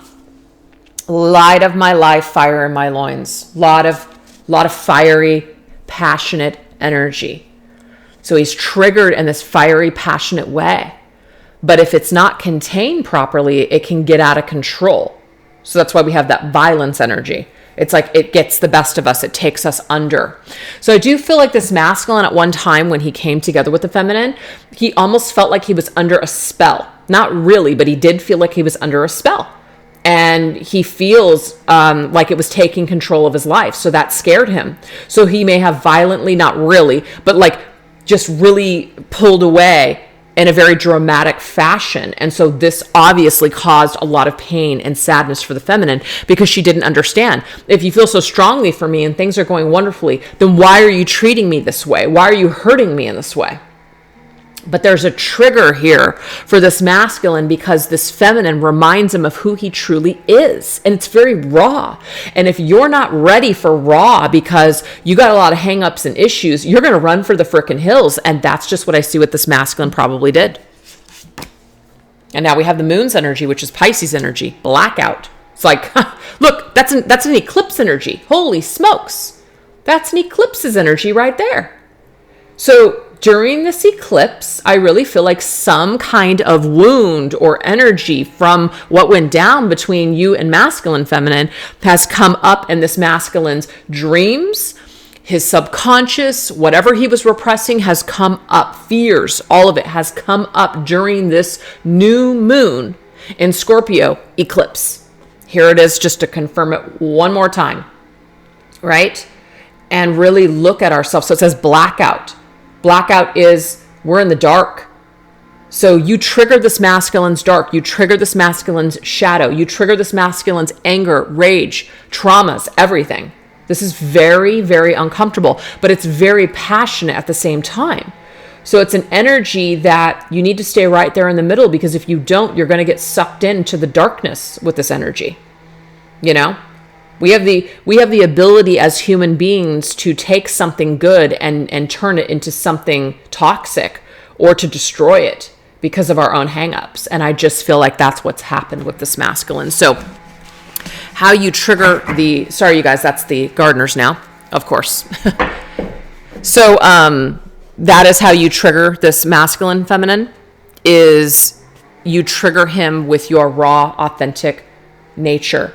Light of my life, fire in my loins. Lot of fiery, passionate energy. So he's triggered in this fiery, passionate way. But if it's not contained properly, it can get out of control. So that's why we have that violence energy. It's like it gets the best of us. It takes us under. So I do feel like this masculine at one time when he came together with the feminine, he almost felt like he was under a spell. Not really, but he did feel like he was under a spell. And he feels like it was taking control of his life. So that scared him. So he may have violently, not really, but like just really pulled away in a very dramatic fashion. And so this obviously caused a lot of pain and sadness for the feminine because she didn't understand. If you feel so strongly for me and things are going wonderfully, then why are you treating me this way? Why are you hurting me in this way? But there's a trigger here for this masculine because this feminine reminds him of who he truly is. And it's very raw. And if you're not ready for raw because you got a lot of hangups and issues, you're going to run for the frickin' hills. And that's just what I see what this masculine probably did. And now we have the moon's energy, which is Pisces energy, blackout. It's like, look, that's an eclipse energy. Holy smokes. That's an eclipse's energy right there. So during this eclipse, I really feel like some kind of wound or energy from what went down between you and masculine feminine has come up in this masculine's dreams, his subconscious, whatever he was repressing has come up. Fears, all of it has come up during this new moon in Scorpio eclipse. Here it is just to confirm it one more time, right? And really look at ourselves. So it says blackout. Blackout is we're in the dark. So you trigger this masculine's dark. You trigger this masculine's shadow. You trigger this masculine's anger, rage, traumas, everything. This is very, very uncomfortable, but it's very passionate at the same time. So it's an energy that you need to stay right there in the middle because if you don't, you're going to get sucked into the darkness with this energy. You know? We have the ability as human beings to take something good and turn it into something toxic or to destroy it because of our own hangups. And I just feel like that's what's happened with this masculine. So how you trigger sorry, you guys, that's the gardeners now, of course. So that is how you trigger this masculine feminine is you trigger him with your raw, authentic nature.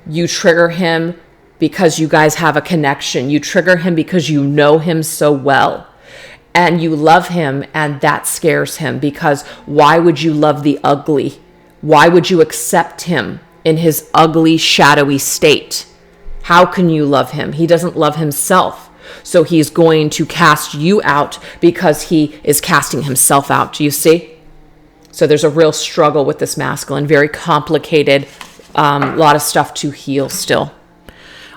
You trigger him because you guys have a connection. You trigger him because you know him so well and you love him, and that scares him because why would you love the ugly? Why would you accept him in his ugly, shadowy state? How can you love him? He doesn't love himself. So he's going to cast you out because he is casting himself out. Do you see? So there's a real struggle with this masculine, very complicated. A lot of stuff to heal still.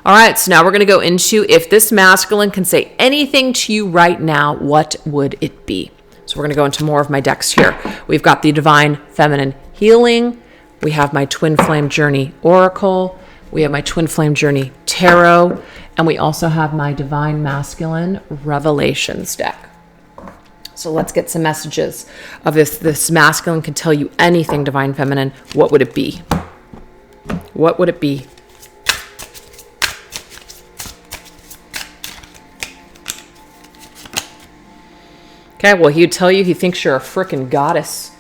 All right, so now we're going to go into if this masculine can say anything to you right now, what would it be? So we're going to go into more of my decks here. We've got the divine feminine healing. We have my Twin Flame Journey Oracle. We have my Twin Flame Journey Tarot. And we also have my Divine Masculine Revelations deck. So let's get some messages of this masculine can tell you anything, Divine Feminine. What would it be? What would it be? Okay, well, he'd tell you he thinks you're a freaking goddess.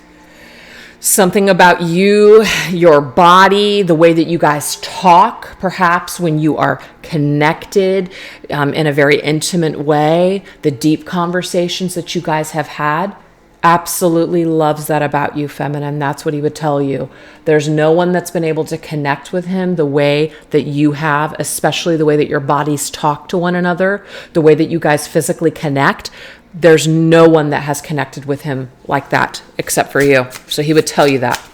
Something about you, your body, the way that you guys talk, perhaps when you are connected in a very intimate way, the deep conversations that you guys have had. Absolutely loves that about you, feminine. That's what he would tell you. There's no one that's been able to connect with him the way that you have, especially the way that your bodies talk to one another, the way that you guys physically connect. There's no one that has connected with him like that except for you. So he would tell you that.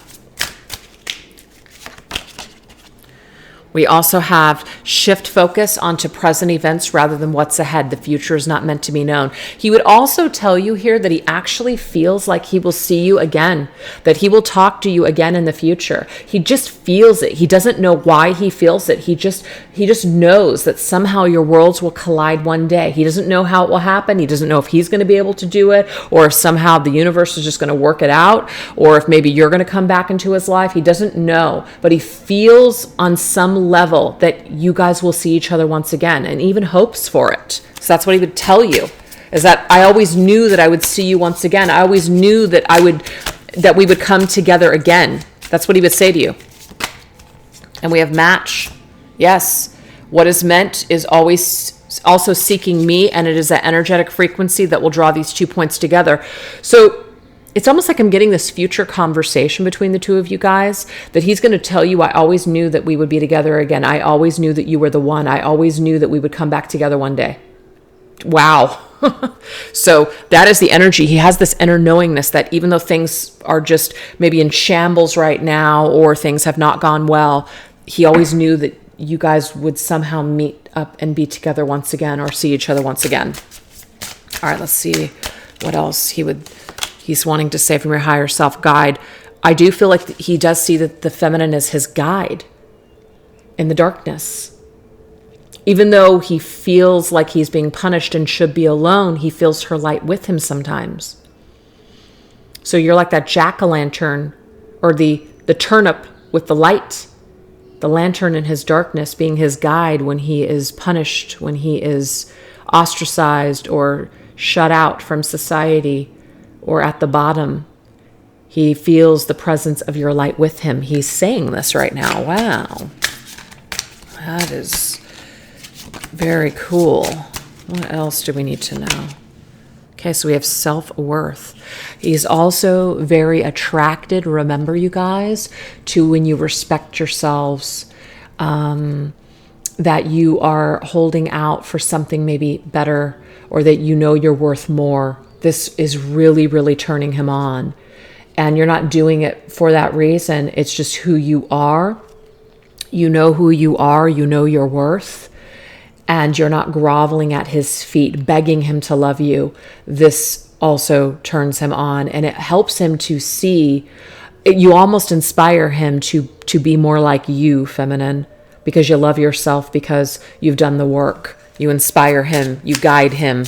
We also have shift focus onto present events rather than what's ahead. The future is not meant to be known. He would also tell you here that he actually feels like he will see you again, that he will talk to you again in the future. He just feels it. He doesn't know why he feels it. He just knows that somehow your worlds will collide one day. He doesn't know how it will happen. He doesn't know if he's going to be able to do it, or if somehow the universe is just going to work it out, or if maybe you're going to come back into his life. He doesn't know, but he feels on some level that you guys will see each other once again, and even hopes for it. So that's what he would tell you, is that I always knew that I would see you once again. I always knew that we would come together again. That's what he would say to you. And we have match. Yes. What is meant is always also seeking me, and it is that energetic frequency that will draw these 2 points together. So it's almost like I'm getting this future conversation between the two of you guys, that he's going to tell you, I always knew that we would be together again. I always knew that you were the one. I always knew that we would come back together one day. Wow. So that is the energy. He has this inner knowingness that even though things are just maybe in shambles right now, or things have not gone well, he always knew that you guys would somehow meet up and be together once again, or see each other once again. All right, let's see what else he's wanting to say from your higher self. Guide. I do feel like he does see that the feminine is his guide in the darkness. Even though he feels like he's being punished and should be alone, he feels her light with him sometimes. So you're like that jack-o'-lantern, or the turnip with the light, the lantern in his darkness being his guide when he is punished, when he is ostracized or shut out from society, or at the bottom. He feels the presence of your light with him. He's saying this right now. Wow. That is very cool. What else do we need to know? Okay, so we have self-worth. He's also very attracted, remember you guys, to when you respect yourselves, that you are holding out for something maybe better, or that you know you're worth more. This is really, really turning him on. And you're not doing it for that reason. It's just who you are. You know who you are. You know your worth. And you're not groveling at his feet, begging him to love you. This also turns him on. And it helps him to see. You almost inspire him to be more like you, feminine. Because you love yourself, because you've done the work. You inspire him. You guide him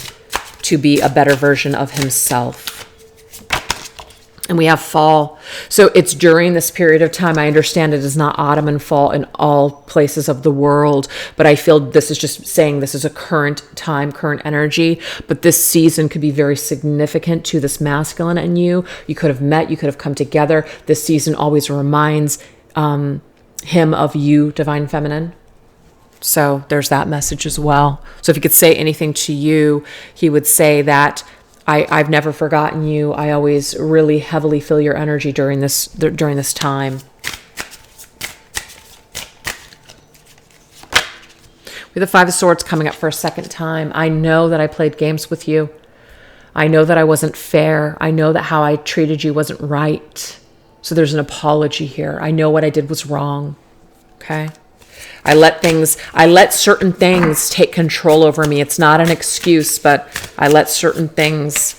to be a better version of himself. And we have fall. So it's during this period of time. I understand it is not autumn and fall in all places of the world, but I feel this is just saying this is a current time, current energy. But this season could be very significant to this masculine in you. You could have met, you could have come together. This season always reminds him of you, Divine Feminine. So there's that message as well. So if he could say anything to you, he would say that I've never forgotten you. I always really heavily feel your energy during this time. We have the Five of Swords coming up for a second time. I know that I played games with you. I know that I wasn't fair. I know that how I treated you wasn't right. So there's an apology here. I know what I did was wrong. Okay? I let certain things take control over me. It's not an excuse, but I let certain things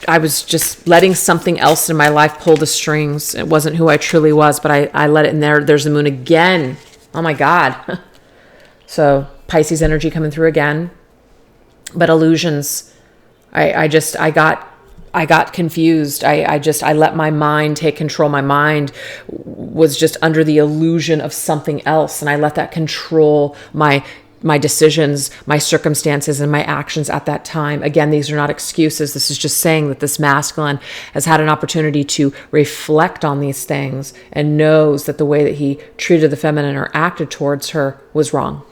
I was just letting something else in my life pull the strings. It wasn't who I truly was, but I let it in there. There's the moon again. Oh my God. So Pisces energy coming through again. But illusions, I got confused. I let my mind take control. My mind was just under the illusion of something else. And I let that control my decisions, my circumstances, and my actions at that time. Again, these are not excuses. This is just saying that this masculine has had an opportunity to reflect on these things and knows that the way that he treated the feminine or acted towards her was wrong.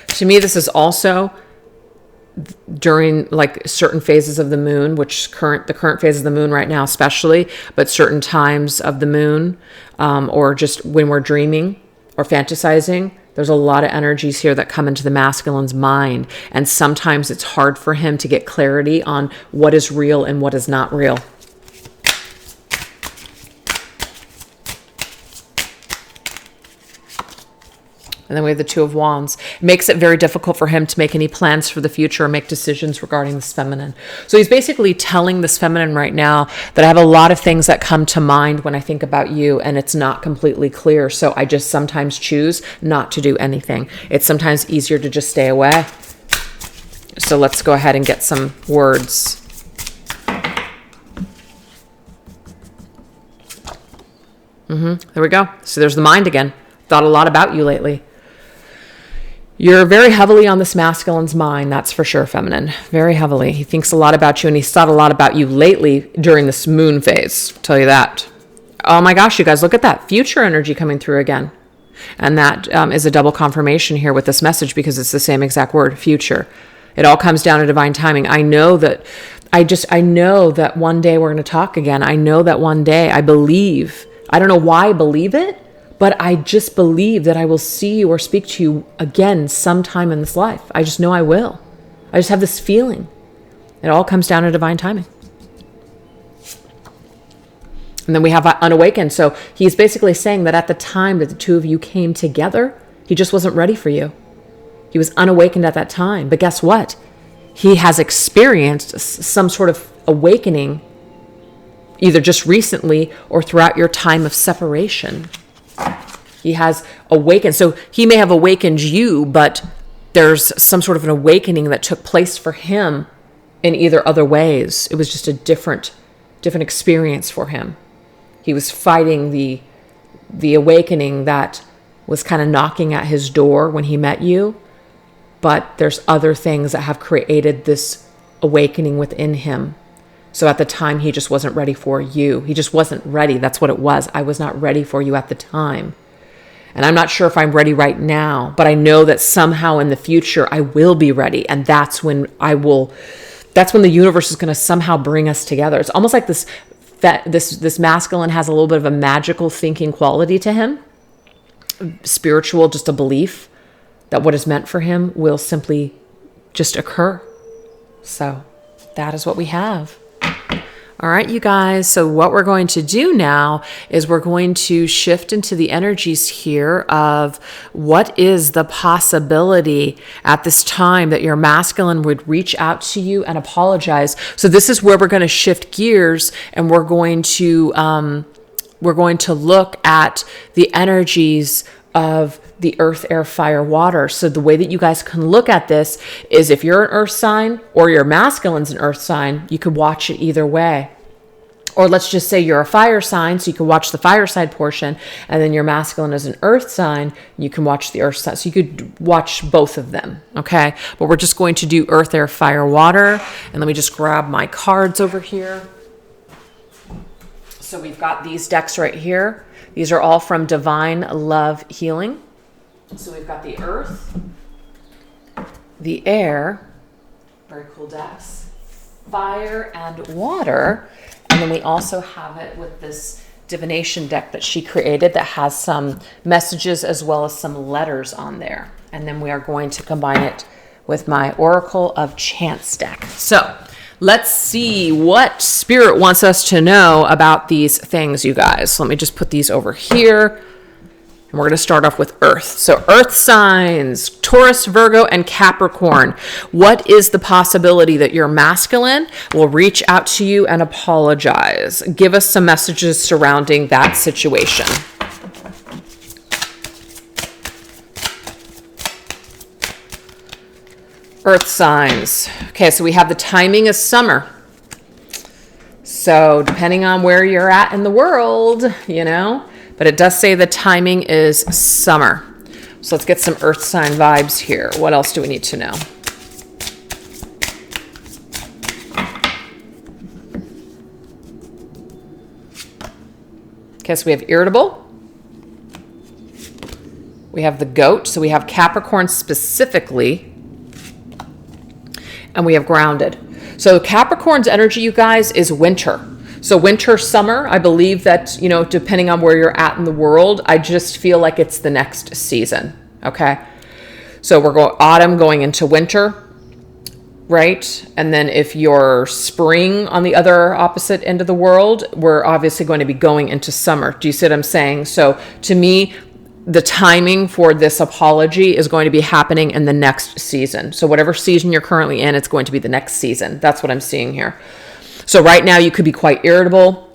To me, this is also during like certain phases of the moon, which the current phase of the moon right now especially, but certain times of the moon, or just when we're dreaming or fantasizing, there's a lot of energies here that come into the masculine's mind. And sometimes it's hard for him to get clarity on what is real and what is not real. And then we have the Two of Wands. It makes it very difficult for him to make any plans for the future or make decisions regarding this feminine. So he's basically telling this feminine right now that I have a lot of things that come to mind when I think about you, and it's not completely clear. So I just sometimes choose not to do anything. It's sometimes easier to just stay away. So let's go ahead and get some words. There we go. So there's the mind again. Thought a lot about you lately. You're very heavily on this masculine's mind, that's for sure, feminine. Very heavily. He thinks a lot about you, and he's thought a lot about you lately during this moon phase. I'll tell you that. Oh my gosh, you guys, look at that. Future energy coming through again. And that is a double confirmation here with this message because it's the same exact word, future. It all comes down to divine timing. I know that one day we're going to talk again. I know that one day, I believe. I don't know why I believe it, but I just believe that I will see you or speak to you again sometime in this life. I just know I will. I just have this feeling. It all comes down to divine timing. And then we have unawakened. So he's basically saying that at the time that the two of you came together, he just wasn't ready for you. He was unawakened at that time. But guess what? He has experienced some sort of awakening either just recently or throughout your time of separation. He has awakened. So he may have awakened you, but there's some sort of an awakening that took place for him in either other ways. It was just a different experience for him. He was fighting the awakening that was kind of knocking at his door when he met you. But there's other things that have created this awakening within him. So at the time, he just wasn't ready for you. He just wasn't ready. That's what it was. I was not ready for you at the time. And I'm not sure if I'm ready right now, but I know that somehow in the future, I will be ready. And that's when the universe is going to somehow bring us together. It's almost like this masculine has a little bit of a magical thinking quality to him. Spiritual, just a belief that what is meant for him will simply just occur. So that is what we have. All right, you guys. So what we're going to do now is we're going to shift into the energies here of what is the possibility at this time that your masculine would reach out to you and apologize. So this is where we're going to shift gears, and we're going to look at the energies of the earth, air, fire, water. So the way that you guys can look at this is if you're an earth sign or your masculine's an earth sign, you could watch it either way. Or let's just say you're a fire sign, so you can watch the fire side portion, and then your masculine is an earth sign, you can watch the earth side. So you could watch both of them, okay? But we're just going to do earth, air, fire, water. And let me just grab my cards over here. So we've got these decks right here. These are all from Divine Love Healing. So we've got the earth, the air, very cool decks, fire and water. And then we also have it with this divination deck that she created that has some messages as well as some letters on there. And then we are going to combine it with my Oracle of Chance deck. So let's see what Spirit wants us to know about these things, you guys. Let me just put these over here. And we're going to start off with Earth. So Earth signs, Taurus, Virgo, and Capricorn. What is the possibility that your masculine will reach out to you and apologize? Give us some messages surrounding that situation. Earth signs. Okay, so we have the timing is summer. So depending on where you're at in the world, but it does say the timing is summer. So let's get some earth sign vibes here. What else do we need to know? Okay, so we have irritable. We have the goat. So we have Capricorn specifically. And we have grounded. So Capricorn's energy, you guys, is winter. So winter, summer, I believe that, depending on where you're at in the world, I just feel like it's the next season, okay? So we're going autumn going into winter, right? And then if you're spring on the other opposite end of the world, we're obviously going to be going into summer. Do you see what I'm saying? So to me, the timing for this apology is going to be happening in the next season. So whatever season you're currently in, it's going to be the next season. That's what I'm seeing here. So right now you could be quite irritable.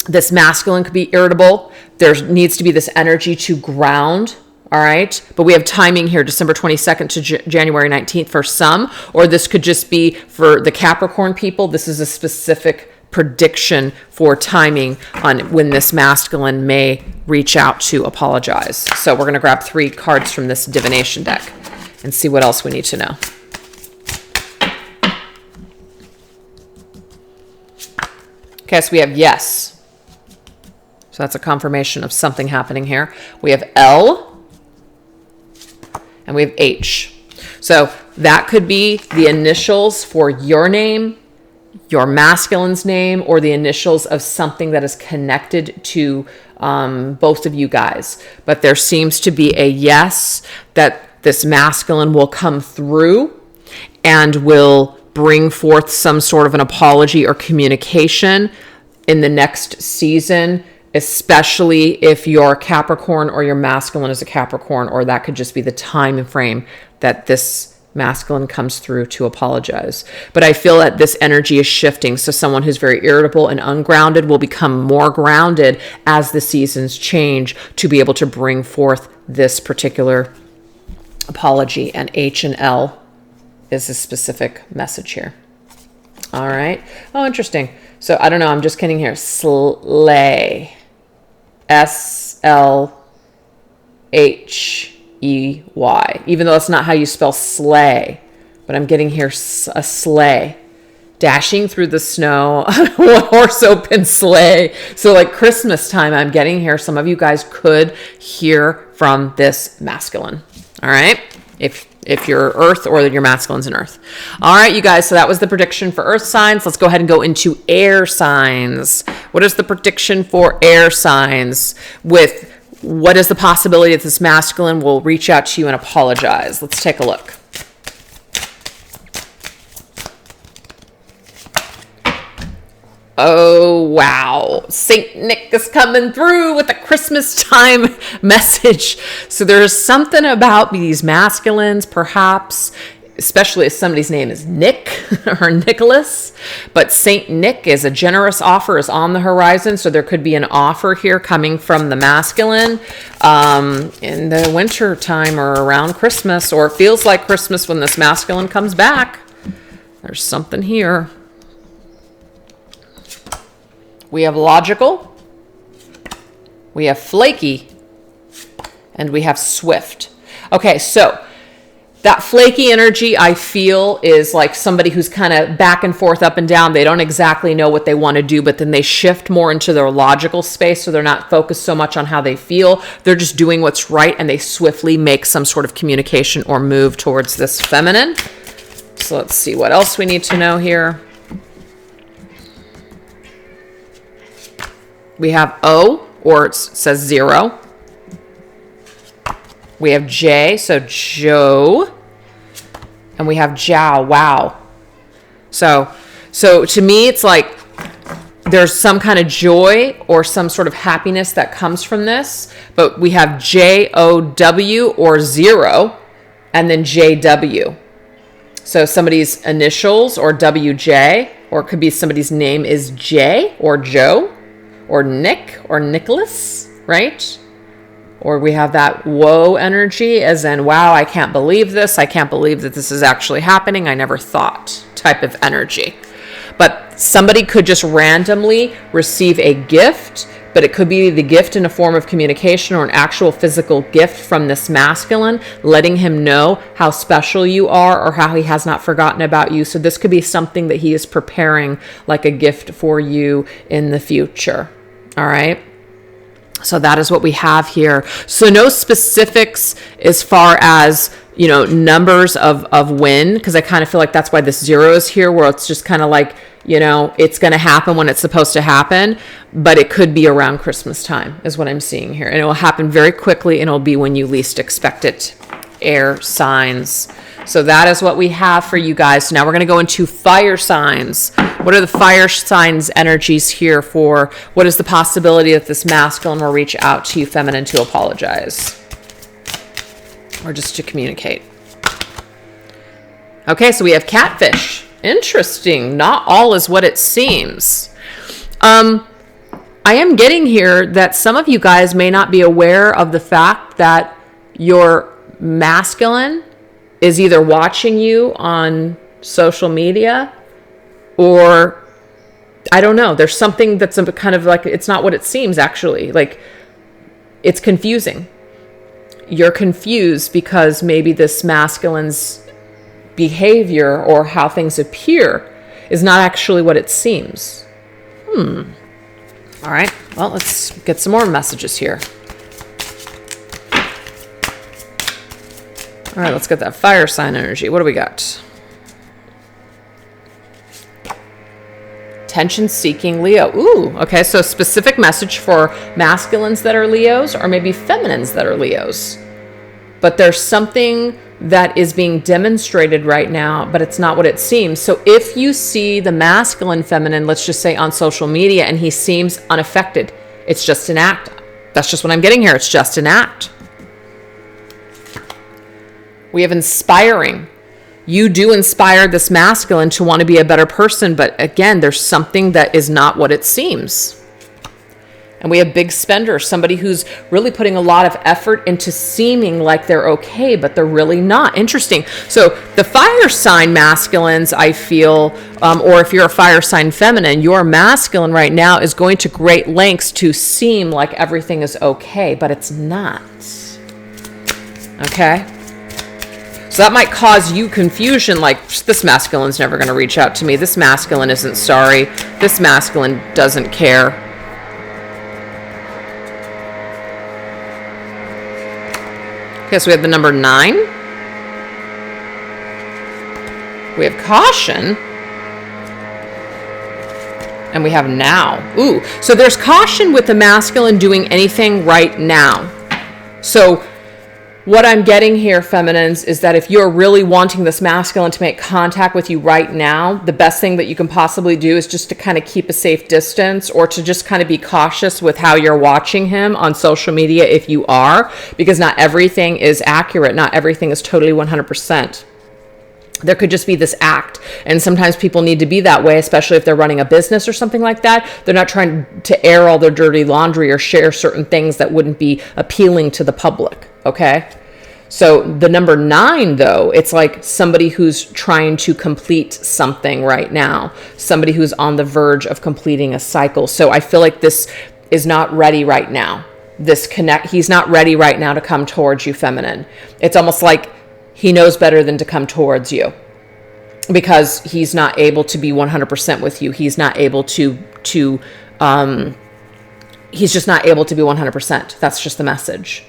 This masculine could be irritable. There needs to be this energy to ground. All right. But we have timing here, December 22nd to January 19th for some, or this could just be for the Capricorn people. This is a specific prediction for timing on when this masculine may reach out to apologize. So we're going to grab 3 cards from this divination deck and see what else we need to know. Okay, so we have yes. So that's a confirmation of something happening here. We have L and we have H. So that could be the initials for your name, your masculine's name, or the initials of something that is connected to both of you guys. But there seems to be a yes that this masculine will come through and will bring forth some sort of an apology or communication in the next season, especially if you're Capricorn or your masculine is a Capricorn, or that could just be the time frame that this masculine comes through to apologize. But I feel that this energy is shifting. So someone who's very irritable and ungrounded will become more grounded as the seasons change to be able to bring forth this particular apology. And H and L is a specific message here. All right. Oh, interesting. So I don't know. I'm just kidding here. Slay. S-L-H-E-Y. Even though that's not how you spell slay. But I'm getting here a sleigh. Dashing through the snow. Horse open sleigh. So like Christmas time, I'm getting here. Some of you guys could hear from this masculine. All right. If you're earth or your masculine's in earth. All right, you guys. So that was the prediction for earth signs. Let's go ahead and go into air signs. What is the prediction for air signs? With what is the possibility that this masculine will reach out to you and apologize? Let's take a look. Oh, wow. Saint Nick is coming through with a Christmas time message. So there's something about these masculines, perhaps, especially if somebody's name is Nick or Nicholas. But Saint Nick is a generous offer is on the horizon. So there could be an offer here coming from the masculine in the winter time or around Christmas, or it feels like Christmas when this masculine comes back. There's something here. We have logical, we have flaky, and we have swift. Okay, so that flaky energy I feel is like somebody who's kind of back and forth, up and down. They don't exactly know what they want to do, but then they shift more into their logical space, so they're not focused so much on how they feel. They're just doing what's right, and they swiftly make some sort of communication or move towards this feminine. So let's see what else we need to know here. We have O, or it says 0. We have J, so Joe. And we have Jiao, wow. So to me, it's like there's some kind of joy or some sort of happiness that comes from this. But we have JOW or 0 and then JW. So somebody's initials or WJ, or it could be somebody's name is J or Joe or Nick or Nicholas, right? Or we have that whoa energy, as in, wow, I can't believe this. I can't believe that this is actually happening. I never thought type of energy. But somebody could just randomly receive a gift, but it could be the gift in a form of communication or an actual physical gift from this masculine, letting him know how special you are or how he has not forgotten about you. So this could be something that he is preparing like a gift for you in the future. All right. So that is what we have here. So no specifics as far as, you know, numbers of when, because I kind of feel like that's why this 0 is here, where it's just kind of like, you know, it's going to happen when it's supposed to happen, but it could be around Christmas time is what I'm seeing here. And it will happen very quickly, and it'll be when you least expect it. Air signs. So that is what we have for you guys. So now we're going to go into fire signs. What are the fire signs energies here for? What is the possibility that this masculine will reach out to you, feminine, to apologize? Or just to communicate? Okay, so we have catfish. Interesting. Not all is what it seems. I am getting here that some of you guys may not be aware of the fact that your masculine is either watching you on social media, or I don't know, there's something that's a kind of like, it's not what it seems actually. Like, it's confusing. You're confused because maybe this masculine's behavior or how things appear is not actually what it seems. All right, well, let's get some more messages here. All right, let's get that fire sign energy. What do we got? Attention-seeking Leo. Ooh, okay, so specific message for masculines that are Leos, or maybe feminines that are Leos. But there's something that is being demonstrated right now, but it's not what it seems. So if you see the masculine feminine, let's just say on social media, and he seems unaffected, it's just an act. That's just what I'm getting here. It's just an act. We have inspiring. You do inspire this masculine to want to be a better person, but again, there's something that is not what it seems. And we have big spender, somebody who's really putting a lot of effort into seeming like they're okay, but they're really not. Interesting. So the fire sign masculines, I feel, or if you're a fire sign feminine, your masculine right now is going to great lengths to seem like everything is okay, but it's not. Okay? So that might cause you confusion, like, this masculine's never going to reach out to me. This masculine isn't sorry. This masculine doesn't care. Okay, so we have the number 9. We have caution. And we have now. Ooh, so there's caution with the masculine doing anything right now. So what I'm getting here, feminines, is that if you're really wanting this masculine to make contact with you right now, the best thing that you can possibly do is just to kind of keep a safe distance, or to just kind of be cautious with how you're watching him on social media if you are, because not everything is accurate. Not everything is totally 100%. There could just be this act. And sometimes people need to be that way, especially if they're running a business or something like that. They're not trying to air all their dirty laundry or share certain things that wouldn't be appealing to the public. Okay? So the number 9, though, it's like somebody who's trying to complete something right now. Somebody who's on the verge of completing a cycle. So I feel like this is not ready right now. He's not ready right now to come towards you, feminine. It's almost like he knows better than to come towards you, because he's not able to be 100% with you. He's not able to he's just not able to be 100%. That's just the message.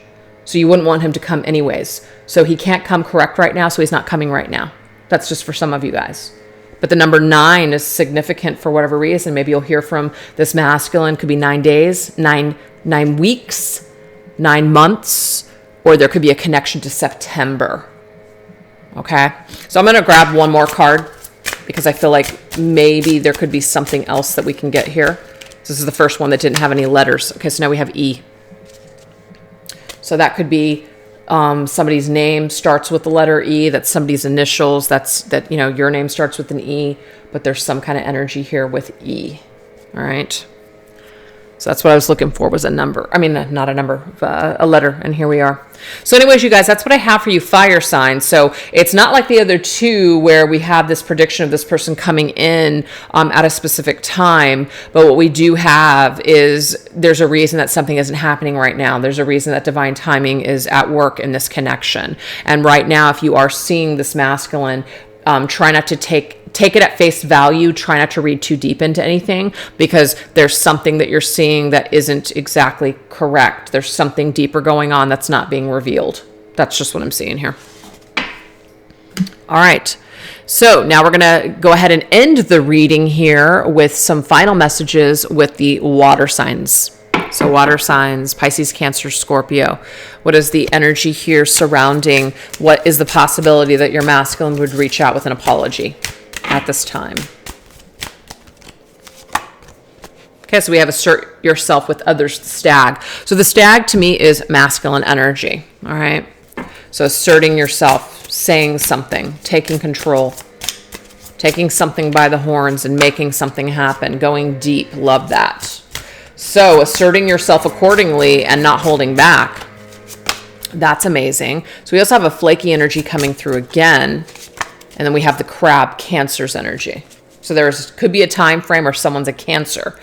So you wouldn't want him to come anyways. So he can't come correct right now, so he's not coming right now. That's just for some of you guys. But the number 9 is significant for whatever reason. Maybe you'll hear from this masculine. Could be 9 days, 9 weeks, 9 months, or there could be a connection to September. Okay, so I'm going to grab one more card because I feel like maybe there could be something else that we can get here. This is the first one that didn't have any letters. Okay, so now we have E. So that could be somebody's name starts with the letter E. That's somebody's initials. That you know, your name starts with an E, but there's some kind of energy here with E. All right. So that's what I was looking for, was a number. I mean, not a number, a letter. And here we are. So anyways, you guys, that's what I have for you fire signs. So it's not like the other two where we have this prediction of this person coming in at a specific time. But what we do have is there's a reason that something isn't happening right now. There's a reason that divine timing is at work in this connection. And right now, if you are seeing this masculine, try not to take it at face value. Try not to read too deep into anything, because there's something that you're seeing that isn't exactly correct. There's something deeper going on that's not being revealed. That's just what I'm seeing here. All right. So now we're going to go ahead and end the reading here with some final messages with the water signs. So water signs, Pisces, Cancer, Scorpio. What is the energy here surrounding what is the possibility that your masculine would reach out with an apology at this time? Okay, so we have assert yourself with others, the stag. So the stag to me is masculine energy, all right? So asserting yourself, saying something, taking control, taking something by the horns and making something happen, going deep, love that. So asserting yourself accordingly and not holding back. That's amazing. So we also have a flaky energy coming through again. And then we have the crab, Cancer's energy. So could be a time frame or someone's a Cancer.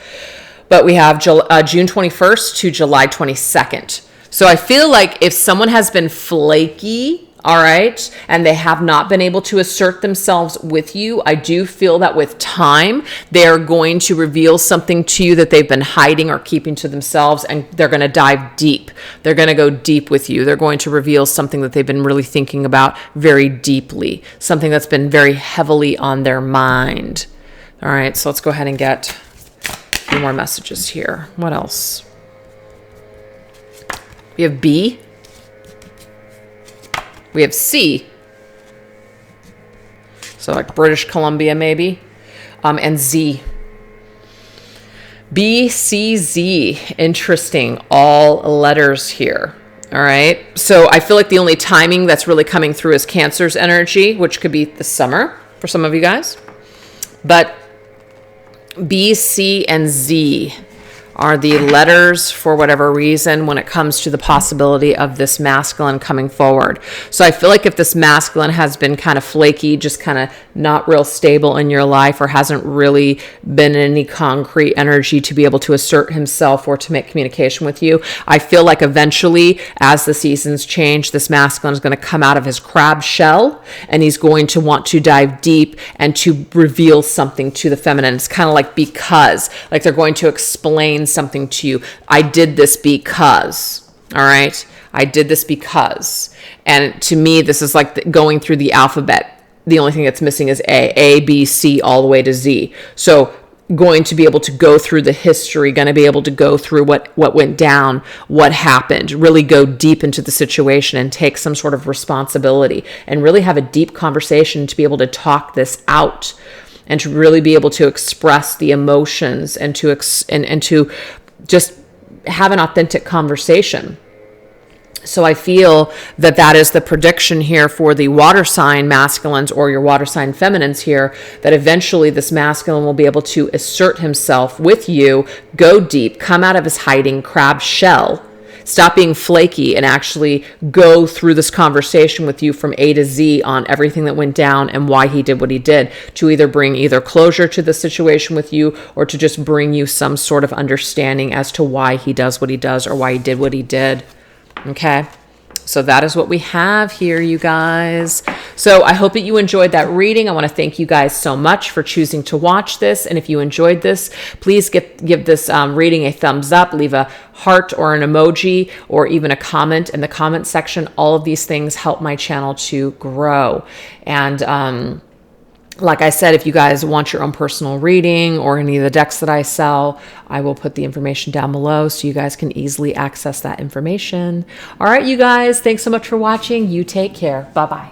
But we have June 21st to July 22nd. So I feel like if someone has been flaky, all right, and they have not been able to assert themselves with you, I do feel that with time, they're going to reveal something to you that they've been hiding or keeping to themselves, and they're going to dive deep. They're going to go deep with you. They're going to reveal something that they've been really thinking about very deeply, something that's been very heavily on their mind. All right, so let's go ahead and get a few more messages here. What else? We have B. We have C, so like British Columbia maybe, and Z. B, C, Z, interesting, all letters here, all right? So I feel like the only timing that's really coming through is Cancer's energy, which could be the summer for some of you guys. But B, C, and Z are the letters for whatever reason when it comes to the possibility of this masculine coming forward. So I feel like if this masculine has been kind of flaky, just kind of not real stable in your life, or hasn't really been in any concrete energy to be able to assert himself or to make communication with you, I feel like eventually, as the seasons change, this masculine is going to come out of his crab shell, and he's going to want to dive deep and to reveal something to the feminine. It's kind of like because, like they're going to explain something to you. I did this because, all right? I did this because. And to me, this is like going through the alphabet. The only thing that's missing is A, B, C, all the way to Z. So going to be able to go through the history, going to be able to go through what went down, what happened, really go deep into the situation and take some sort of responsibility and really have a deep conversation to be able to talk this out, and to really be able to express the emotions and to just have an authentic conversation. So I feel that that is the prediction here for the water sign masculines or your water sign feminines here, that eventually this masculine will be able to assert himself with you, go deep, come out of his hiding crab shell, stop being flaky, and actually go through this conversation with you from A to Z on everything that went down and why he did what he did, to either bring either closure to the situation with you or to just bring you some sort of understanding as to why he does what he does or why he did what he did. Okay? So that is what we have here, you guys. So I hope that you enjoyed that reading. I want to thank you guys so much for choosing to watch this. And if you enjoyed this, please give this reading a thumbs up, leave a heart or an emoji or even a comment in the comment section. All of these things help my channel to grow. And like I said, if you guys want your own personal reading or any of the decks that I sell, I will put the information down below so you guys can easily access that information. All right, you guys, thanks so much for watching. You take care. Bye-bye.